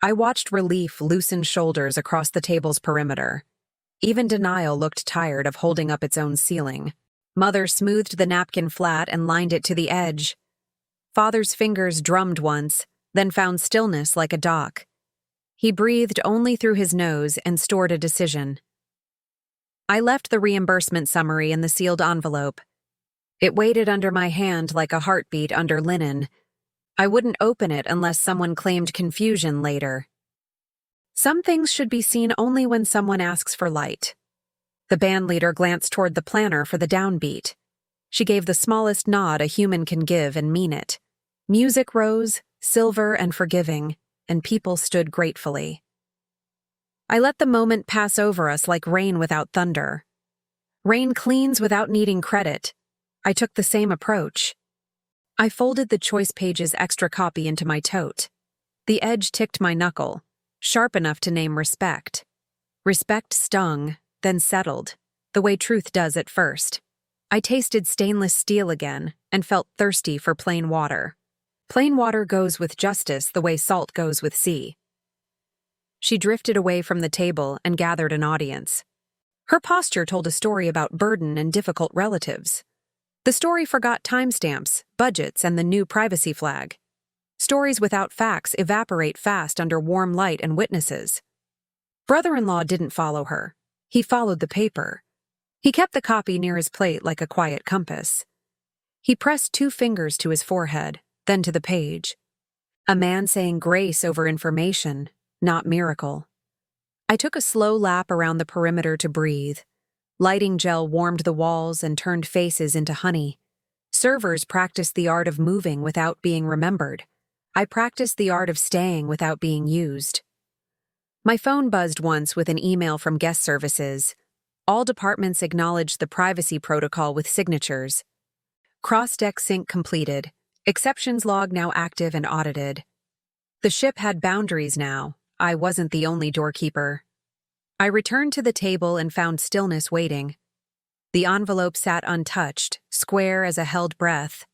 I watched relief loosen shoulders across the table's perimeter. Even denial looked tired of holding up its own ceiling. Mother smoothed the napkin flat and lined it to the edge. Father's fingers drummed once, then found stillness like a dock. He breathed only through his nose and stored a decision. I left the reimbursement summary in the sealed envelope. It waited under my hand like a heartbeat under linen. I wouldn't open it unless someone claimed confusion later. Some things should be seen only when someone asks for light. The bandleader glanced toward the planner for the downbeat. She gave the smallest nod a human can give and mean it. Music rose, silver and forgiving, and people stood gratefully. I let the moment pass over us like rain without thunder. Rain cleans without needing credit. I took the same approach. I folded the choice page's extra copy into my tote. The edge ticked my knuckle, sharp enough to name respect. Respect stung, then settled, the way truth does at first. I tasted stainless steel again and felt thirsty for plain water. Plain water goes with justice the way salt goes with sea. She drifted away from the table and gathered an audience. Her posture told a story about burden and difficult relatives. The story forgot timestamps, budgets, and the new privacy flag. Stories without facts evaporate fast under warm light and witnesses. Brother-in-law didn't follow her. He followed the paper. He kept the copy near his plate like a quiet compass. He pressed 2 fingers to his forehead, then to the page. A man saying grace over information, not miracle. I took a slow lap around the perimeter to breathe. Lighting gel warmed the walls and turned faces into honey. Servers practiced the art of moving without being remembered. I practiced the art of staying without being used. My phone buzzed once with an email from guest services. All departments acknowledged the privacy protocol with signatures. Cross-deck sync completed. Exceptions log now active and audited. The ship had boundaries now. I wasn't the only doorkeeper. I returned to the table and found stillness waiting. The envelope sat untouched, square as a held breath.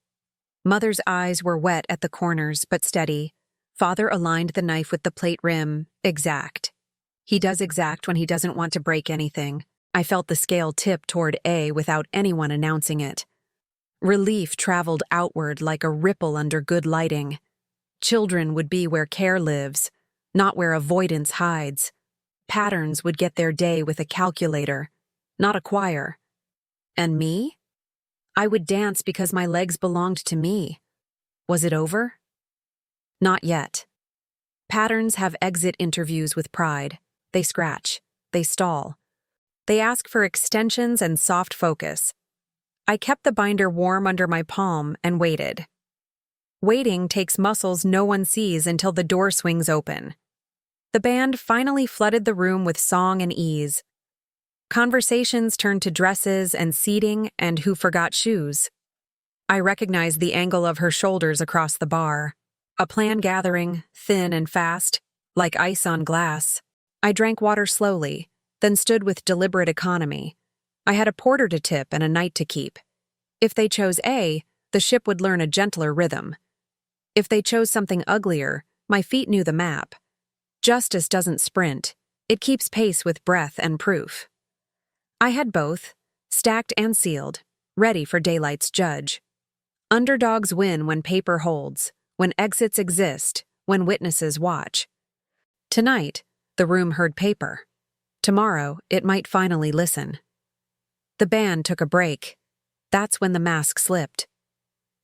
Mother's eyes were wet at the corners, but steady. Father aligned the knife with the plate rim, exact. He does exact when he doesn't want to break anything. I felt the scale tip toward A without anyone announcing it. Relief traveled outward like a ripple under good lighting. Children would be where care lives, not where avoidance hides. Patterns would get their day with a calculator, not a choir. And me? I would dance because my legs belonged to me. Was it over? Not yet. Patterns have exit interviews with pride. They scratch. They stall. They ask for extensions and soft focus. I kept the binder warm under my palm and waited. Waiting takes muscles no one sees until the door swings open. The band finally flooded the room with song and ease. Conversations turned to dresses and seating and who forgot shoes. I recognized the angle of her shoulders across the bar. A plan gathering, thin and fast, like ice on glass. I drank water slowly, then stood with deliberate economy. I had a porter to tip and a night to keep. If they chose A, the ship would learn a gentler rhythm. If they chose something uglier, my feet knew the map. Justice doesn't sprint. It keeps pace with breath and proof. I had both, stacked and sealed, ready for daylight's judge. Underdogs win when paper holds, when exits exist, when witnesses watch. Tonight, the room heard paper. Tomorrow, it might finally listen. The band took a break. That's when the mask slipped.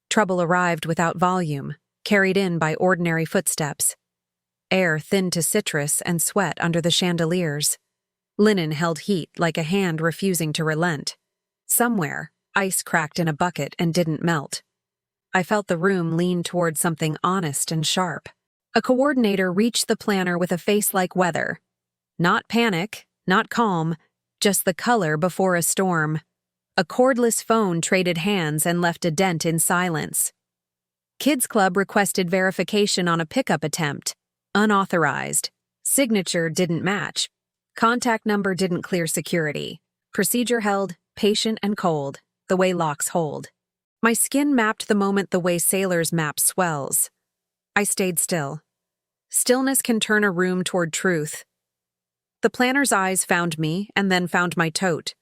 Trouble arrived without volume, carried in by ordinary footsteps. Air thinned to citrus and sweat under the chandeliers. Linen held heat like a hand refusing to relent. Somewhere, ice cracked in a bucket and didn't melt. I felt the room lean toward something honest and sharp. A coordinator reached the planner with a face like weather. Not panic, not calm, just the color before a storm. A cordless phone traded hands and left a dent in silence. Kids Club requested verification on a pickup attempt. Unauthorized. Signature didn't match. Contact number didn't clear security. Procedure held, patient and cold, the way locks hold. My skin mapped the moment the way sailors map swells. I stayed still. Stillness can turn a room toward truth. The planner's eyes found me and then found my tote.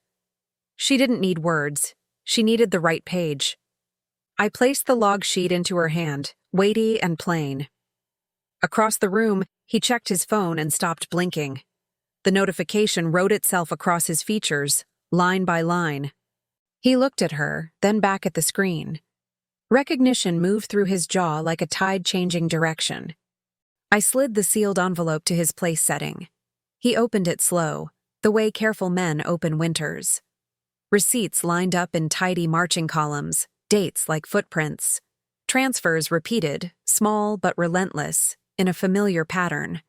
She didn't need words. She needed the right page. I placed the log sheet into her hand, weighty and plain. Across the room, he checked his phone and stopped blinking. The notification wrote itself across his features, line by line. He looked at her, then back at the screen. Recognition moved through his jaw like a tide changing direction. I slid the sealed envelope to his place setting. He opened it slow, the way careful men open winters. Receipts lined up in tidy marching columns, dates like footprints. Transfers repeated, small but relentless, in a familiar pattern.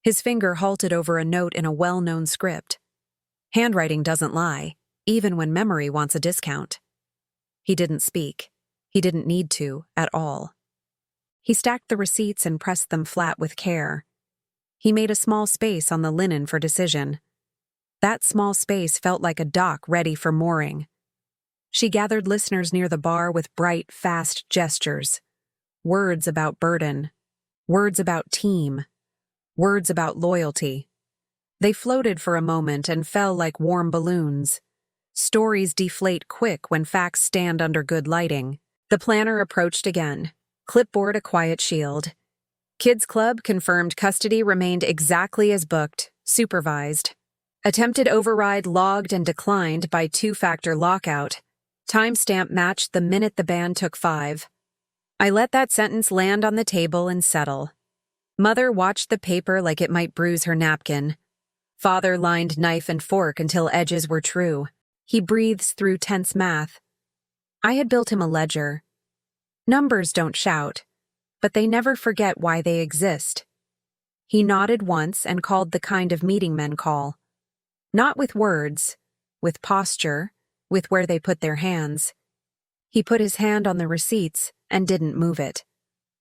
His finger halted over a note in a well-known script. Handwriting doesn't lie, even when memory wants a discount. He didn't speak. He didn't need to, at all. He stacked the receipts and pressed them flat with care. He made a small space on the linen for decision. That small space felt like a dock ready for mooring. She gathered listeners near the bar with bright, fast gestures. Words about burden. Words about team. Words about loyalty. They floated for a moment and fell like warm balloons. Stories deflate quick when facts stand under good lighting. The planner approached again. Clipboard a quiet shield. Kids Club confirmed custody remained exactly as booked, supervised. Attempted override logged and declined by two-factor lockout. Timestamp matched the minute the band took 5. I let that sentence land on the table and settle. Mother watched the paper like it might bruise her napkin. Father lined knife and fork until edges were true. He breathes through tense math. I had built him a ledger. Numbers don't shout, but they never forget why they exist. He nodded once and called the kind of meeting men call. Not with words, with posture, with where they put their hands. He put his hand on the receipts and didn't move it.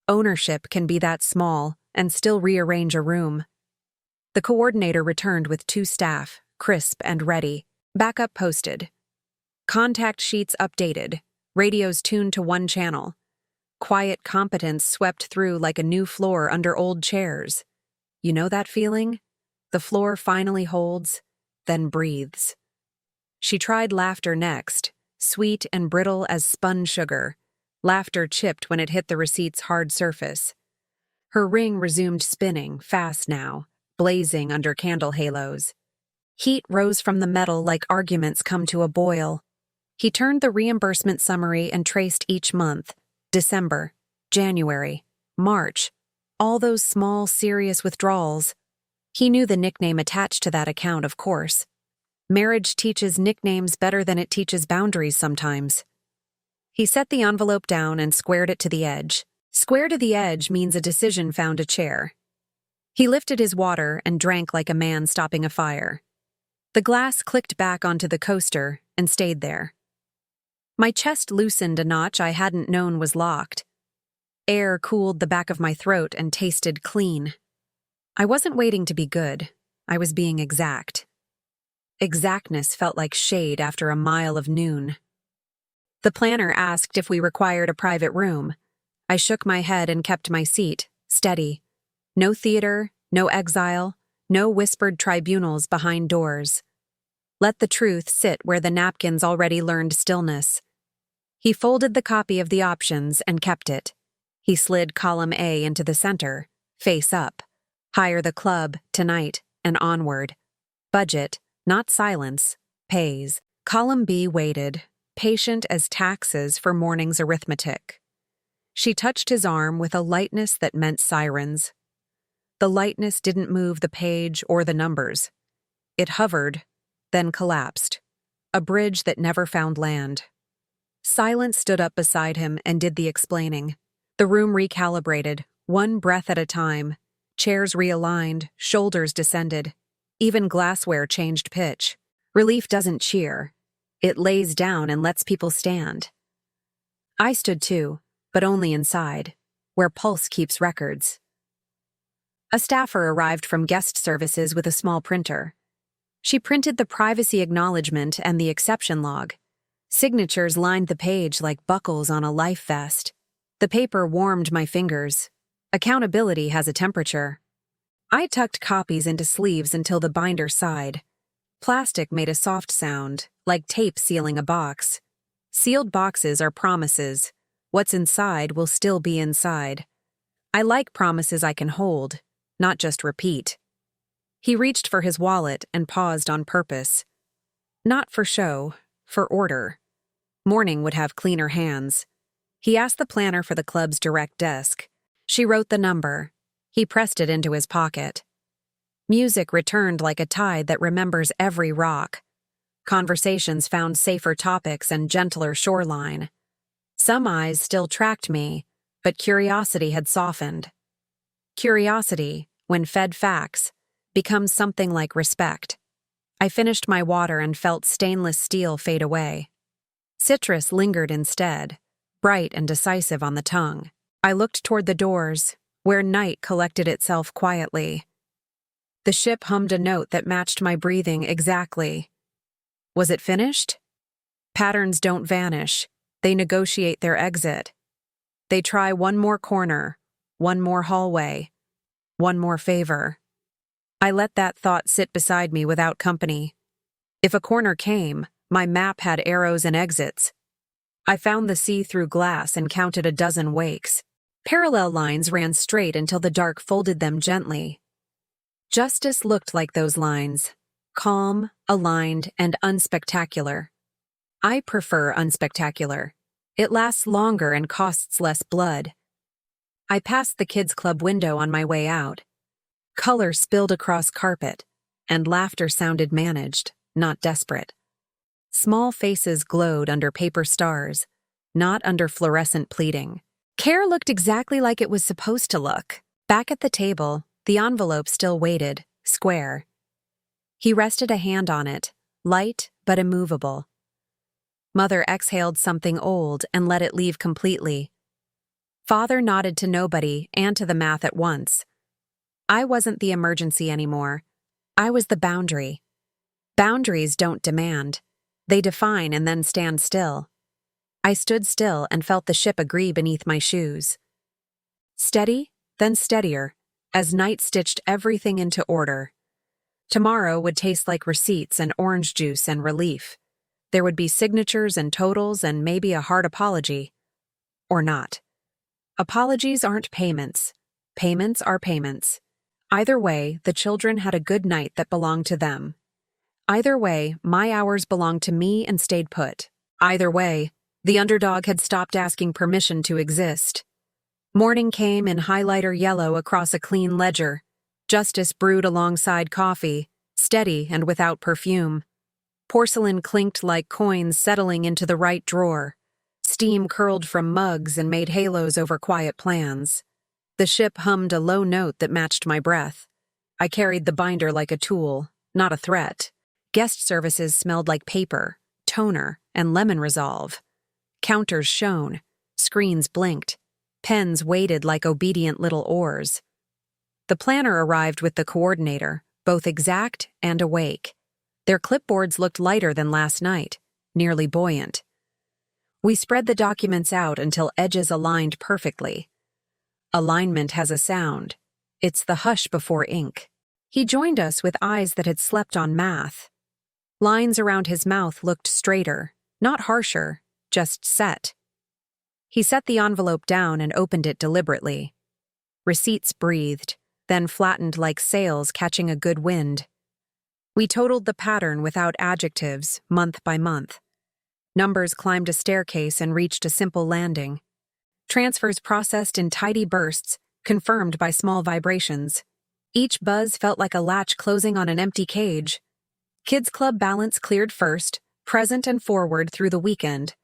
Ownership can be that small and still rearrange a room. The coordinator returned with 2 staff, crisp and ready. Backup posted. Contact sheets updated. Radios tuned to 1 channel. Quiet competence swept through like a new floor under old chairs. You know that feeling? The floor finally holds, then breathes. She tried laughter next, sweet and brittle as spun sugar. Laughter chipped when it hit the receipt's hard surface. Her ring resumed spinning, fast now, blazing under candle halos. Heat rose from the metal like arguments come to a boil. He turned the reimbursement summary and traced each month: December, January, March, all those small, serious withdrawals. He knew the nickname attached to that account, of course. Marriage teaches nicknames better than it teaches boundaries sometimes. He set the envelope down and squared it to the edge. Square to the edge means a decision found a chair. He lifted his water and drank like a man stopping a fire. The glass clicked back onto the coaster and stayed there. My chest loosened a notch I hadn't known was locked. Air cooled the back of my throat and tasted clean. I wasn't waiting to be good. I was being exact. Exactness felt like shade after a mile of noon. The planner asked if we required a private room. I shook my head and kept my seat, steady. No theater, no exile, no whispered tribunals behind doors. Let the truth sit where the napkins already learned stillness. He folded the copy of the options and kept it. He slid column A into the center, face up. Hire the club, tonight, and onward. Budget, not silence, pays. Column B waited, patient as taxes for morning's arithmetic. She touched his arm with a lightness that meant sirens. The lightness didn't move the page or the numbers. It hovered, then collapsed. A bridge that never found land. Silence stood up beside him and did the explaining. The room recalibrated, one breath at a time. Chairs realigned, shoulders descended. Even glassware changed pitch. Relief doesn't cheer. It lays down and lets people stand. I stood too, but only inside, where pulse keeps records. A staffer arrived from guest services with a small printer. She printed the privacy acknowledgement and the exception log. Signatures lined the page like buckles on a life vest. The paper warmed my fingers. Accountability has a temperature. I tucked copies into sleeves until the binder sighed. Plastic made a soft sound, like tape sealing a box. Sealed boxes are promises. What's inside will still be inside. I like promises I can hold, not just repeat. He reached for his wallet and paused on purpose. Not for show, for order. Morning would have cleaner hands. He asked the planner for the club's direct desk. She wrote the number. He pressed it into his pocket. Music returned like a tide that remembers every rock. Conversations found safer topics and gentler shoreline. Some eyes still tracked me, but curiosity had softened. Curiosity, when fed facts, becomes something like respect. I finished my water and felt stainless steel fade away. Citrus lingered instead, bright and decisive on the tongue. I looked toward the doors, where night collected itself quietly. The ship hummed a note that matched my breathing exactly. Was it finished? Patterns don't vanish. They negotiate their exit. They try one more corner, one more hallway, one more favor. I let that thought sit beside me without company. If a corner came, my map had arrows and exits. I found the see-through glass and counted a dozen wakes. Parallel lines ran straight until the dark folded them gently. Justice looked like those lines, calm, aligned, and unspectacular. I prefer unspectacular. It lasts longer and costs less blood. I passed the kids' club window on my way out. Color spilled across carpet, and laughter sounded managed, not desperate. Small faces glowed under paper stars, not under fluorescent pleading. Care looked exactly like it was supposed to look. Back at the table, the envelope still waited, square. He rested a hand on it, light but immovable. Mother exhaled something old and let it leave completely. Father nodded to nobody and to the math at once. I wasn't the emergency anymore. I was the boundary. Boundaries don't demand. They define and then stand still. I stood still and felt the ship agree beneath my shoes. Steady, then steadier, as night stitched everything into order. Tomorrow would taste like receipts and orange juice and relief. There would be signatures and totals and maybe a hard apology. Or not. Apologies aren't payments. Payments are payments. Either way, the children had a good night that belonged to them. Either way, my hours belonged to me and stayed put. Either way, the underdog had stopped asking permission to exist. Morning came in highlighter yellow across a clean ledger. Justice brewed alongside coffee, steady and without perfume. Porcelain clinked like coins settling into the right drawer. Steam curled from mugs and made halos over quiet plans. The ship hummed a low note that matched my breath. I carried the binder like a tool, not a threat. Guest services smelled like paper, toner, and lemon resolve. Counters shone. Screens blinked. Pens waited like obedient little oars. The planner arrived with the coordinator, both exact and awake. Their clipboards looked lighter than last night, nearly buoyant. We spread the documents out until edges aligned perfectly. Alignment has a sound. It's the hush before ink. He joined us with eyes that had slept on math. Lines around his mouth looked straighter, not harsher, just set. He set the envelope down and opened it deliberately. Receipts breathed, then flattened like sails catching a good wind. We totaled the pattern without adjectives, month by month. Numbers climbed a staircase and reached a simple landing. Transfers processed in tidy bursts, confirmed by small vibrations. Each buzz felt like a latch closing on an empty cage. Kids Club balance cleared first, present and forward through the weekend.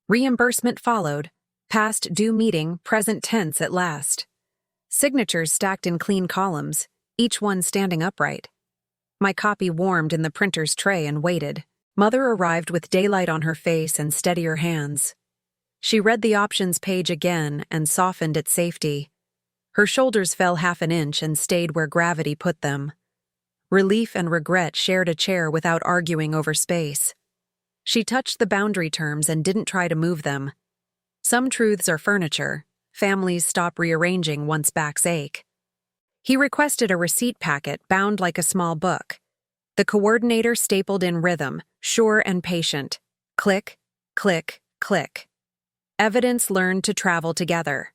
Reimbursement followed, past due meeting, present tense at last. Signatures stacked in clean columns, each one standing upright. My copy warmed in the printer's tray and waited. Mother arrived with daylight on her face and steadier hands. She read the options page again and softened at safety. Her shoulders fell half an inch and stayed where gravity put them. Relief and regret shared a chair without arguing over space. She touched the boundary terms and didn't try to move them. Some truths are furniture. Families stop rearranging once backs ache. He requested a receipt packet bound like a small book. The coordinator stapled in rhythm, sure and patient. Click, click, click. Evidence learned to travel together.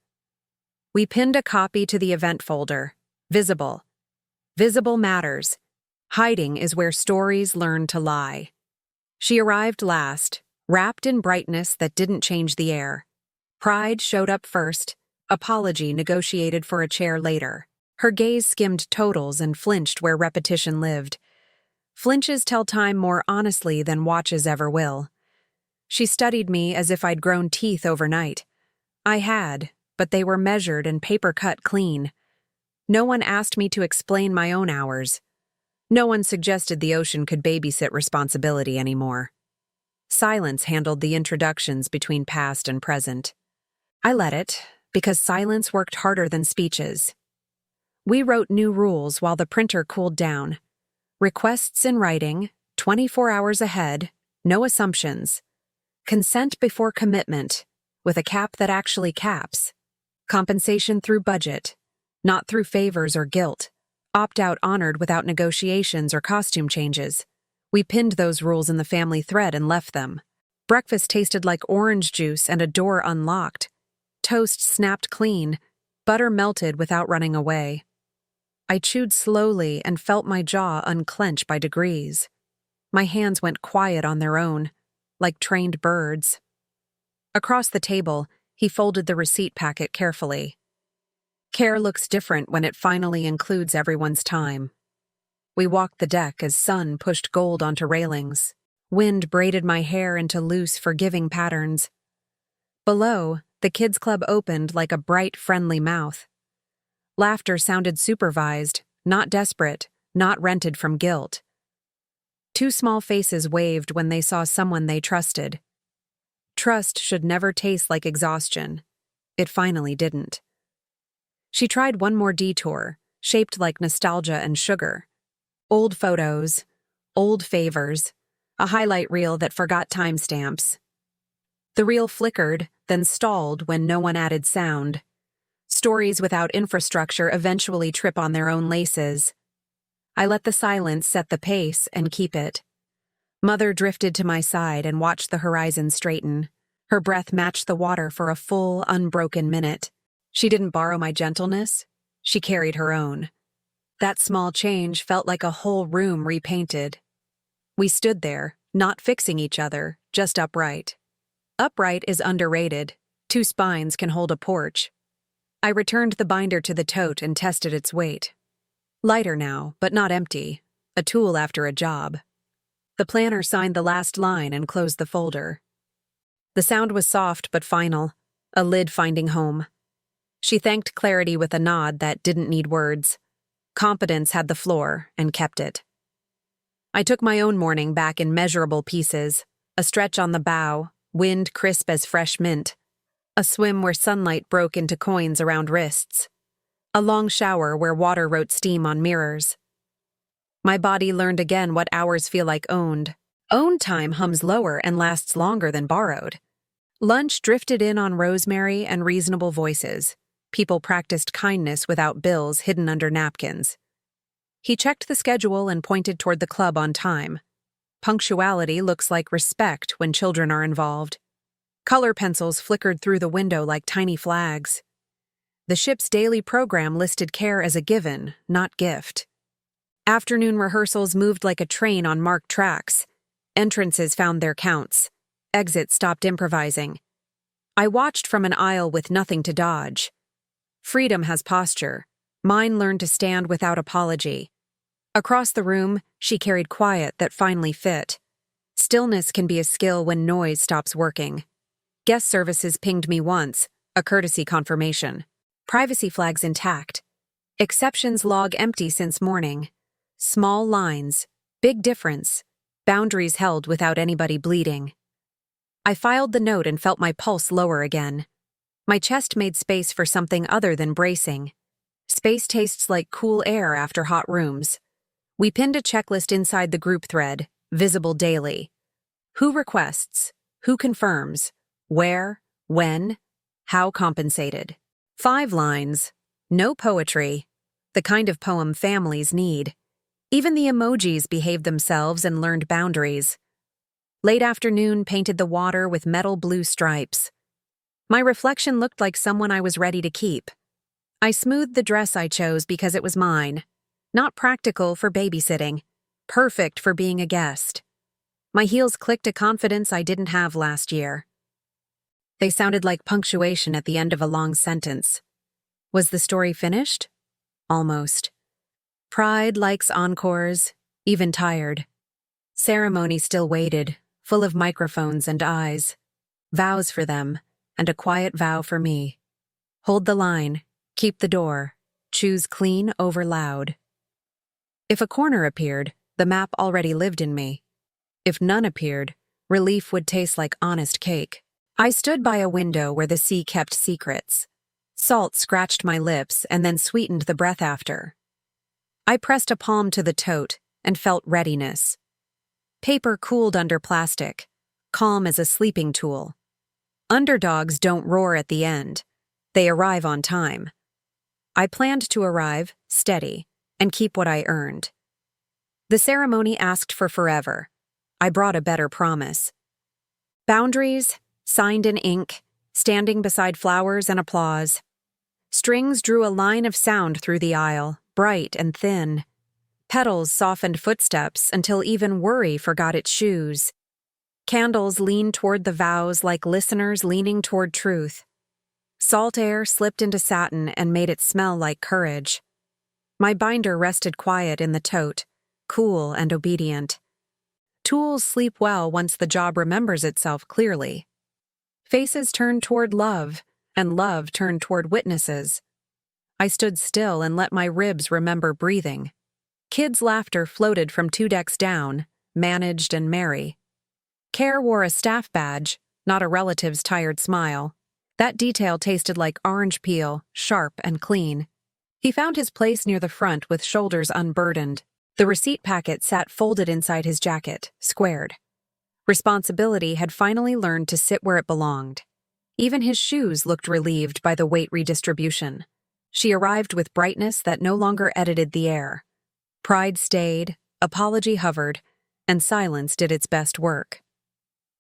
We pinned a copy to the event folder. Visible. Visible matters. Hiding is where stories learn to lie. She arrived last, wrapped in brightness that didn't change the air. Pride showed up first, apology negotiated for a chair later. Her gaze skimmed totals and flinched where repetition lived. Flinches tell time more honestly than watches ever will. She studied me as if I'd grown teeth overnight. I had, but they were measured and paper-cut clean. No one asked me to explain my own hours. No one suggested the ocean could babysit responsibility anymore. Silence handled the introductions between past and present. I let it, because silence worked harder than speeches. We wrote new rules while the printer cooled down. Requests in writing, 24 hours ahead, no assumptions. Consent before commitment, with a cap that actually caps. Compensation through budget, not through favors or guilt. Opt-out honored without negotiations or costume changes. We pinned those rules in the family thread and left them. Breakfast tasted like orange juice and a door unlocked. Toast snapped clean, butter melted without running away. I chewed slowly and felt my jaw unclench by degrees. My hands went quiet on their own, like trained birds. Across the table, he folded the receipt packet carefully. Care looks different when it finally includes everyone's time. We walked the deck as sun pushed gold onto railings. Wind braided my hair into loose, forgiving patterns. Below, the kids' club opened like a bright, friendly mouth. Laughter sounded supervised, not desperate, not rented from guilt. Two small faces waved when they saw someone they trusted. Trust should never taste like exhaustion. It finally didn't. She tried one more detour, shaped like nostalgia and sugar. Old photos, old favors, a highlight reel that forgot timestamps. The reel flickered, then stalled when no one added sound. Stories without infrastructure eventually trip on their own laces. I let the silence set the pace and keep it. Mother drifted to my side and watched the horizon straighten. Her breath matched the water for a full, unbroken minute. She didn't borrow my gentleness. She carried her own. That small change felt like a whole room repainted. We stood there, not fixing each other, just upright. Upright is underrated. 2 spines can hold a porch. I returned the binder to the tote and tested its weight. Lighter now, but not empty. A tool after a job. The planner signed the last line and closed the folder. The sound was soft but final, a lid finding home. She thanked Clarity with a nod that didn't need words. Competence had the floor and kept it. I took my own morning back in measurable pieces, a stretch on the bow, wind crisp as fresh mint, a swim where sunlight broke into coins around wrists, a long shower where water wrote steam on mirrors. My body learned again what hours feel like owned. Owned time hums lower and lasts longer than borrowed. Lunch drifted in on rosemary and reasonable voices. People practiced kindness without bills hidden under napkins. He checked the schedule and pointed toward the club on time. Punctuality looks like respect when children are involved. Color pencils flickered through the window like tiny flags. The ship's daily program listed care as a given, not gift. Afternoon rehearsals moved like a train on marked tracks. Entrances found their counts. Exits stopped improvising. I watched from an aisle with nothing to dodge. Freedom has posture. Mine learned to stand without apology. Across the room, she carried quiet that finally fit. Stillness can be a skill when noise stops working. Guest services pinged me once, a courtesy confirmation. Privacy flags intact. Exceptions log empty since morning. Small lines, big difference. Boundaries held without anybody bleeding. I filed the note and felt my pulse lower again. My chest made space for something other than bracing. Space tastes like cool air after hot rooms. We pinned a checklist inside the group thread, visible daily. Who requests? Who confirms? Where? When? How compensated? 5 lines. No poetry. The kind of poem families need. Even the emojis behaved themselves and learned boundaries. Late afternoon painted the water with metal blue stripes. My reflection looked like someone I was ready to keep. I smoothed the dress I chose because it was mine. Not practical for babysitting. Perfect for being a guest. My heels clicked a confidence I didn't have last year. They sounded like punctuation at the end of a long sentence. Was the story finished? Almost. Pride likes encores, even tired. Ceremony still waited, full of microphones and eyes. Vows for them, and a quiet vow for me. Hold the line, keep the door, choose clean over loud. If a corner appeared, the map already lived in me. If none appeared, relief would taste like honest cake. I stood by a window where the sea kept secrets. Salt scratched my lips and then sweetened the breath after. I pressed a palm to the tote and felt readiness. Paper cooled under plastic, calm as a sleeping tool. Underdogs don't roar at the end. They arrive on time. I planned to arrive, steady, and keep what I earned. The ceremony asked for forever. I brought a better promise. Boundaries, signed in ink, standing beside flowers and applause. Strings drew a line of sound through the aisle, bright and thin. Petals softened footsteps until even worry forgot its shoes. Candles leaned toward the vows like listeners leaning toward truth. Salt air slipped into satin and made it smell like courage. My binder rested quiet in the tote, cool and obedient. Tools sleep well once the job remembers itself clearly. Faces turned toward love, and love turned toward witnesses. I stood still and let my ribs remember breathing. Kids' laughter floated from 2 decks down, managed and merry. Care wore a staff badge, not a relative's tired smile. That detail tasted like orange peel, sharp and clean. He found his place near the front with shoulders unburdened. The receipt packet sat folded inside his jacket, squared. Responsibility had finally learned to sit where it belonged. Even his shoes looked relieved by the weight redistribution. She arrived with brightness that no longer edited the air. Pride stayed, apology hovered, and silence did its best work.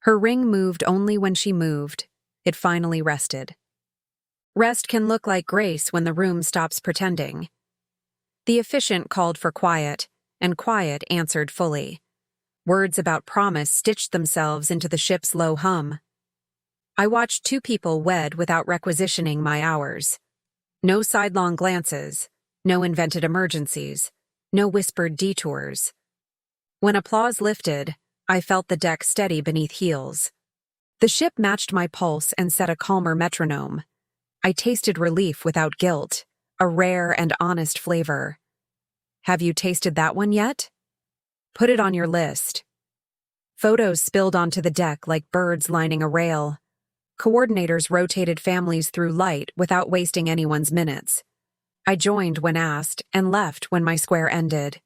Her ring moved only when she moved. It finally rested. Rest can look like grace when the room stops pretending. The efficient called for quiet, and quiet answered fully. Words about promise stitched themselves into the ship's low hum. I watched two people wed without requisitioning my hours. No sidelong glances, no invented emergencies, no whispered detours. When applause lifted, I felt the deck steady beneath heels. The ship matched my pulse and set a calmer metronome. I tasted relief without guilt, a rare and honest flavor. Have you tasted that one yet? Put it on your list. Photos spilled onto the deck like birds lining a rail. Coordinators rotated families through light without wasting anyone's minutes. I joined when asked and left when my square ended.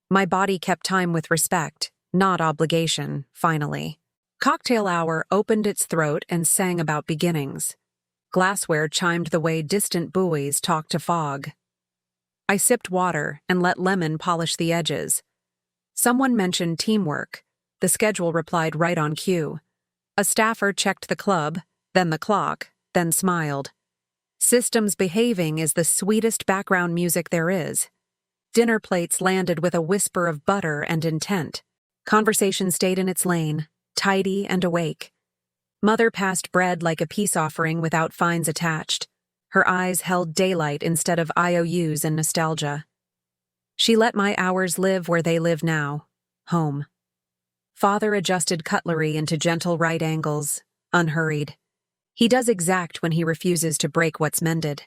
My body kept time with respect, not obligation, finally. Cocktail hour opened its throat and sang about beginnings. Glassware chimed the way distant buoys talked to fog. I sipped water and let lemon polish the edges. Someone mentioned teamwork. The schedule replied right on cue. A staffer checked the club, then the clock, then smiled. Systems behaving is the sweetest background music there is. Dinner plates landed with a whisper of butter and intent. Conversation stayed in its lane, tidy and awake. Mother passed bread like a peace offering without fines attached. Her eyes held daylight instead of IOUs and nostalgia. She let my hours live where they live now, home. Father adjusted cutlery into gentle right angles, unhurried. He does exact when he refuses to break what's mended.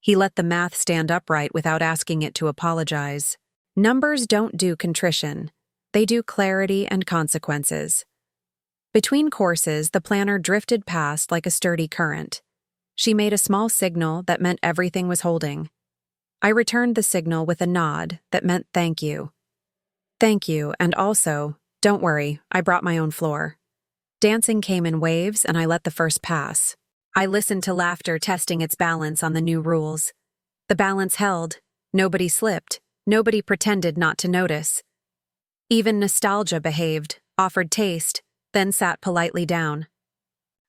He let the math stand upright without asking it to apologize. Numbers don't do contrition. They do clarity and consequences. Between courses, the planner drifted past like a sturdy current. She made a small signal that meant everything was holding. I returned the signal with a nod that meant thank you. Thank you, and also, don't worry, I brought my own floor. Dancing came in waves, and I let the first pass. I listened to laughter testing its balance on the new rules. The balance held. Nobody slipped. Nobody pretended not to notice. Even nostalgia behaved, offered taste, then sat politely down.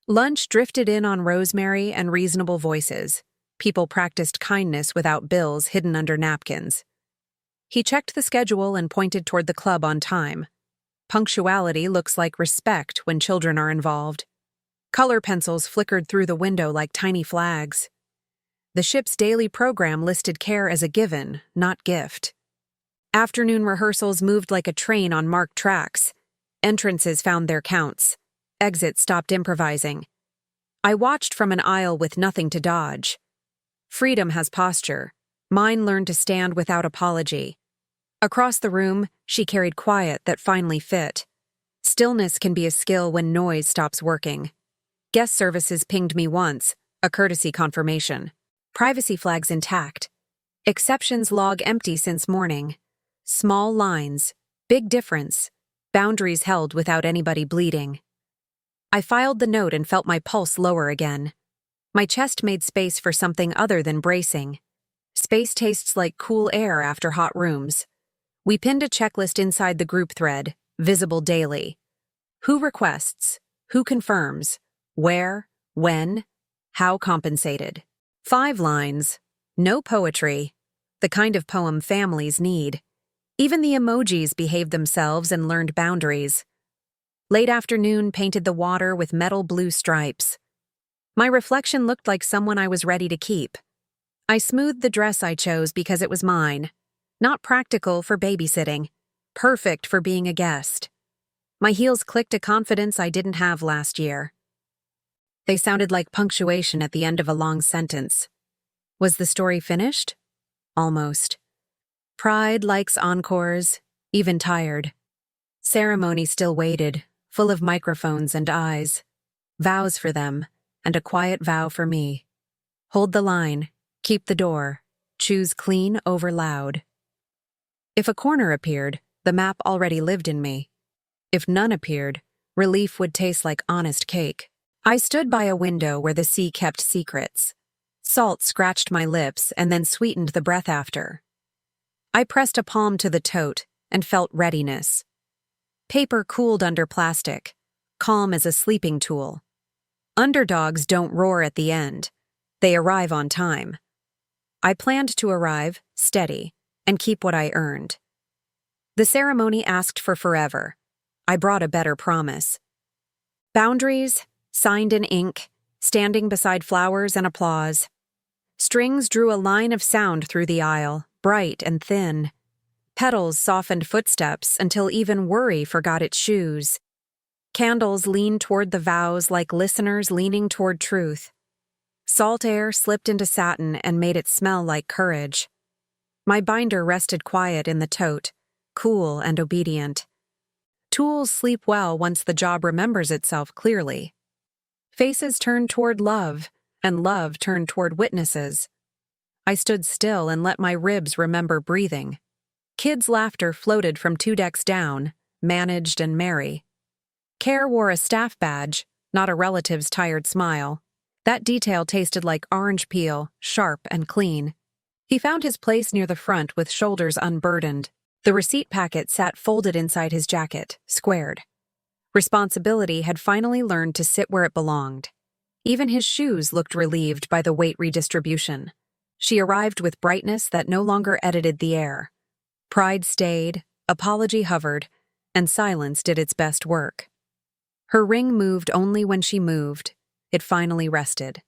Lunch drifted in on rosemary and reasonable voices. People practiced kindness without bills hidden under napkins. He checked the schedule and pointed toward the club on time. Punctuality looks like respect when children are involved. Color pencils flickered through the window like tiny flags. The ship's daily program listed care as a given, not gift. Afternoon rehearsals moved like a train on marked tracks. Entrances found their counts. Exits stopped improvising. I watched from an aisle with nothing to dodge. Freedom has posture. Mine learned to stand without apology. Across the room, she carried quiet that finally fit. Stillness can be a skill when noise stops working. Guest services pinged me once, a courtesy confirmation. Privacy flags intact. Exceptions log empty since morning. Small lines, big difference. Boundaries held without anybody bleeding. I filed the note and felt my pulse lower again. My chest made space for something other than bracing. Space tastes like cool air after hot rooms. We pinned a checklist inside the group thread, visible daily. Who requests? Who confirms? Where? When? How compensated? 5 lines. No poetry. The kind of poem families need. Even the emojis behaved themselves and learned boundaries. Late afternoon painted the water with metal blue stripes. My reflection looked like someone I was ready to keep. I smoothed the dress I chose because it was mine. Not practical for babysitting. Perfect for being a guest. My heels clicked a confidence I didn't have last year. They sounded like punctuation at the end of a long sentence. Was the story finished? Almost. Pride likes encores, even tired. Ceremony still waited, full of microphones and eyes. Vows for them, and a quiet vow for me. Hold the line, keep the door, choose clean over loud. If a corner appeared, the map already lived in me. If none appeared, relief would taste like honest cake. I stood by a window where the sea kept secrets. Salt scratched my lips and then sweetened the breath after. I pressed a palm to the tote and felt readiness. Paper cooled under plastic, calm as a sleeping tool. Underdogs don't roar at the end. They arrive on time. I planned to arrive, steady, and keep what I earned. The ceremony asked for forever. I brought a better promise. Boundaries, signed in ink, standing beside flowers and applause. Strings drew a line of sound through the aisle, bright and thin. Petals softened footsteps until even worry forgot its shoes. Candles leaned toward the vows like listeners leaning toward truth. Salt air slipped into satin and made it smell like courage. My binder rested quiet in the tote, cool and obedient. Tools sleep well once the job remembers itself clearly. Faces turned toward love, and love turned toward witnesses. I stood still and let my ribs remember breathing. Kids' laughter floated from 2 decks down, managed and merry. Care wore a staff badge, not a relative's tired smile. That detail tasted like orange peel, sharp and clean. He found his place near the front with shoulders unburdened. The receipt packet sat folded inside his jacket, squared. Responsibility had finally learned to sit where it belonged. Even his shoes looked relieved by the weight redistribution. She arrived with brightness that no longer edited the air. Pride stayed, apology hovered, and silence did its best work. Her ring moved only when she moved. It finally rested.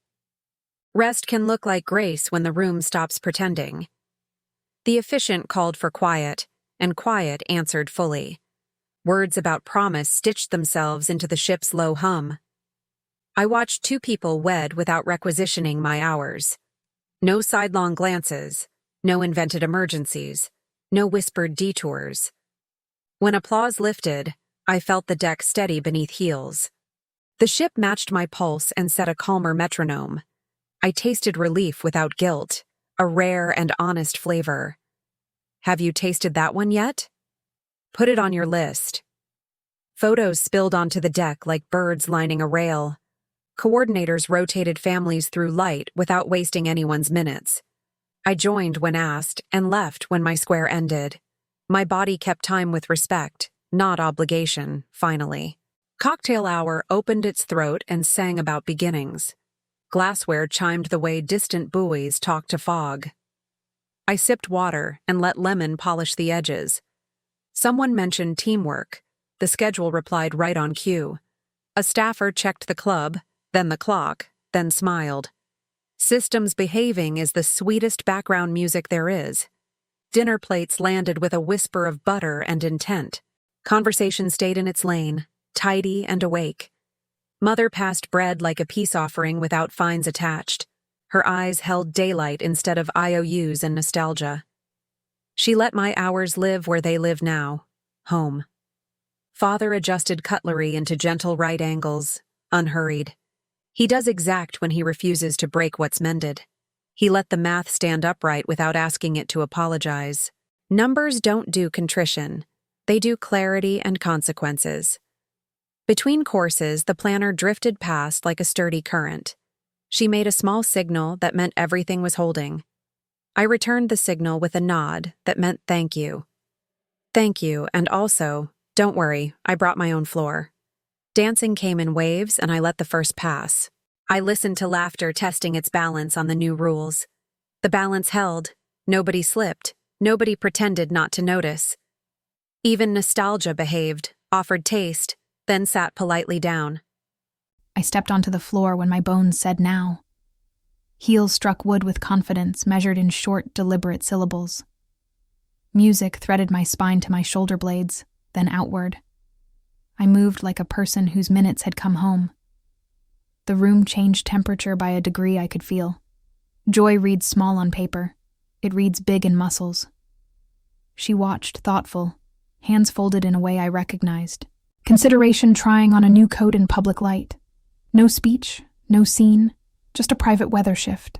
Rest can look like grace when the room stops pretending. The efficient called for quiet, and quiet answered fully. Words about promise stitched themselves into the ship's low hum. I watched 2 people wed without requisitioning my hours. No sidelong glances, no invented emergencies, no whispered detours. When applause lifted, I felt the deck steady beneath heels. The ship matched my pulse and set a calmer metronome. I tasted relief without guilt, a rare and honest flavor. Have you tasted that one yet? Put it on your list. Photos spilled onto the deck like birds lining a rail. Coordinators rotated families through light without wasting anyone's minutes. I joined when asked and left when my square ended. My body kept time with respect, not obligation, finally. Cocktail hour opened its throat and sang about beginnings. Glassware chimed the way distant buoys talked to fog. I sipped water and let lemon polish the edges. Someone mentioned teamwork. The schedule replied right on cue. A staffer checked the club, then the clock, then smiled. Systems behaving is the sweetest background music there is. Dinner plates landed with a whisper of butter and intent. Conversation stayed in its lane, tidy and awake. Mother passed bread like a peace offering without fines attached. Her eyes held daylight instead of IOUs and nostalgia. She let my hours live where they live now, home. Father adjusted cutlery into gentle right angles, unhurried. He does exact when he refuses to break what's mended. He let the math stand upright without asking it to apologize. Numbers don't do contrition. They do clarity and consequences. Between courses, the planner drifted past like a sturdy current. She made a small signal that meant everything was holding. I returned the signal with a nod that meant thank you. Thank you, and also, don't worry, I brought my own floor. Dancing came in waves, and I let the first pass. I listened to laughter testing its balance on the new rules. The balance held. Nobody slipped. Nobody pretended not to notice. Even nostalgia behaved, offered taste, then sat politely down.
I stepped onto the floor when my bones said now. Heels struck wood with confidence, measured in short, deliberate syllables. Music threaded my spine to my shoulder blades, then outward. I moved like a person whose minutes had come home. The room changed temperature by a degree I could feel. Joy reads small on paper. It reads big in muscles. She watched, thoughtful, hands folded in a way I recognized. Consideration trying on a new coat in public light. No speech, no scene, just a private weather shift.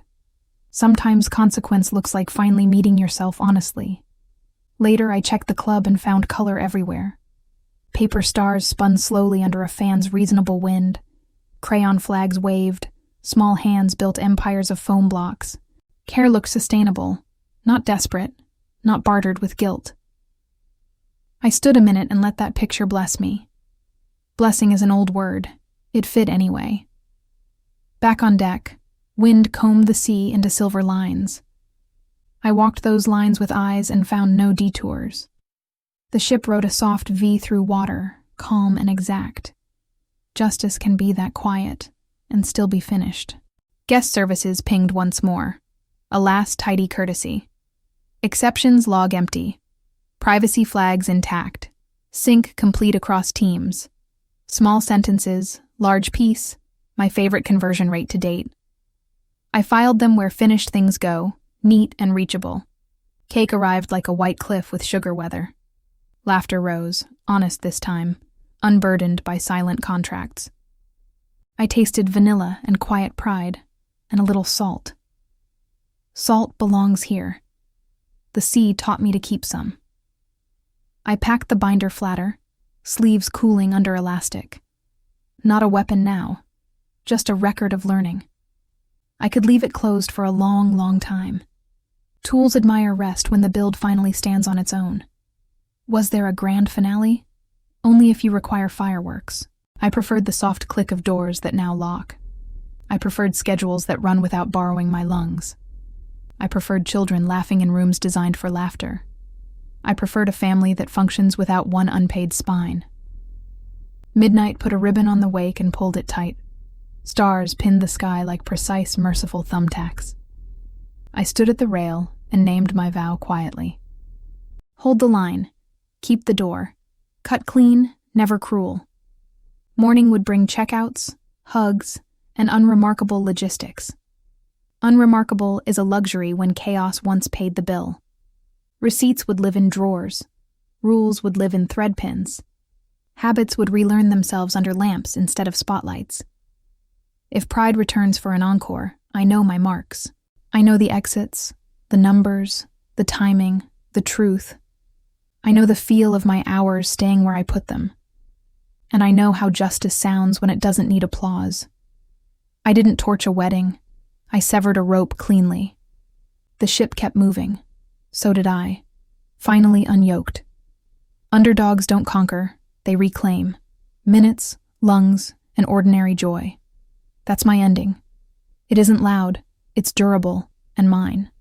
Sometimes consequence looks like finally meeting yourself honestly. Later, I checked the club and found color everywhere. Paper stars spun slowly under a fan's reasonable wind. Crayon flags waved. Small hands built empires of foam blocks. Care looked sustainable, not desperate, not bartered with guilt. I stood a minute and let that picture bless me. Blessing is an old word. It fit anyway. Back on deck, wind combed the sea into silver lines. I walked those lines with eyes and found no detours. The ship rode a soft V through water, calm and exact. Justice can be that quiet, and still be finished. Guest services pinged once more. A last tidy courtesy. Exceptions log empty. Privacy flags intact. Sync complete across teams. Small sentences, large piece, my favorite conversion rate to date. I filed them where finished things go, neat and reachable. Cake arrived like a white cliff with sugar weather. Laughter rose, honest this time, unburdened by silent contracts. I tasted vanilla and quiet pride, and a little salt. Salt belongs here. The sea taught me to keep some. I packed the binder flatter, sleeves cooling under elastic. Not a weapon now, just a record of learning. I could leave it closed for a long, long time. Tools admire rest when the build finally stands on its own. Was there a grand finale? Only if you require fireworks. I preferred the soft click of doors that now lock. I preferred schedules that run without borrowing my lungs. I preferred children laughing in rooms designed for laughter. I preferred a family that functions without one unpaid spine. Midnight put a ribbon on the wake and pulled it tight. Stars pinned the sky like precise, merciful thumbtacks. I stood at the rail and named my vow quietly. Hold the line. Keep the door. Cut clean, never cruel. Morning would bring checkouts, hugs, and unremarkable logistics. Unremarkable is a luxury when chaos once paid the bill. Receipts would live in drawers. Rules would live in thread pins. Habits would relearn themselves under lamps instead of spotlights. If pride returns for an encore, I know my marks. I know the exits, the numbers, the timing, the truth. I know the feel of my hours staying where I put them. And I know how justice sounds when it doesn't need applause. I didn't torch a wedding. I severed a rope cleanly. The ship kept moving. So did I. Finally unyoked. Underdogs don't conquer, they reclaim. Minutes, lungs, and ordinary joy. That's my ending. It isn't loud, it's durable, and mine.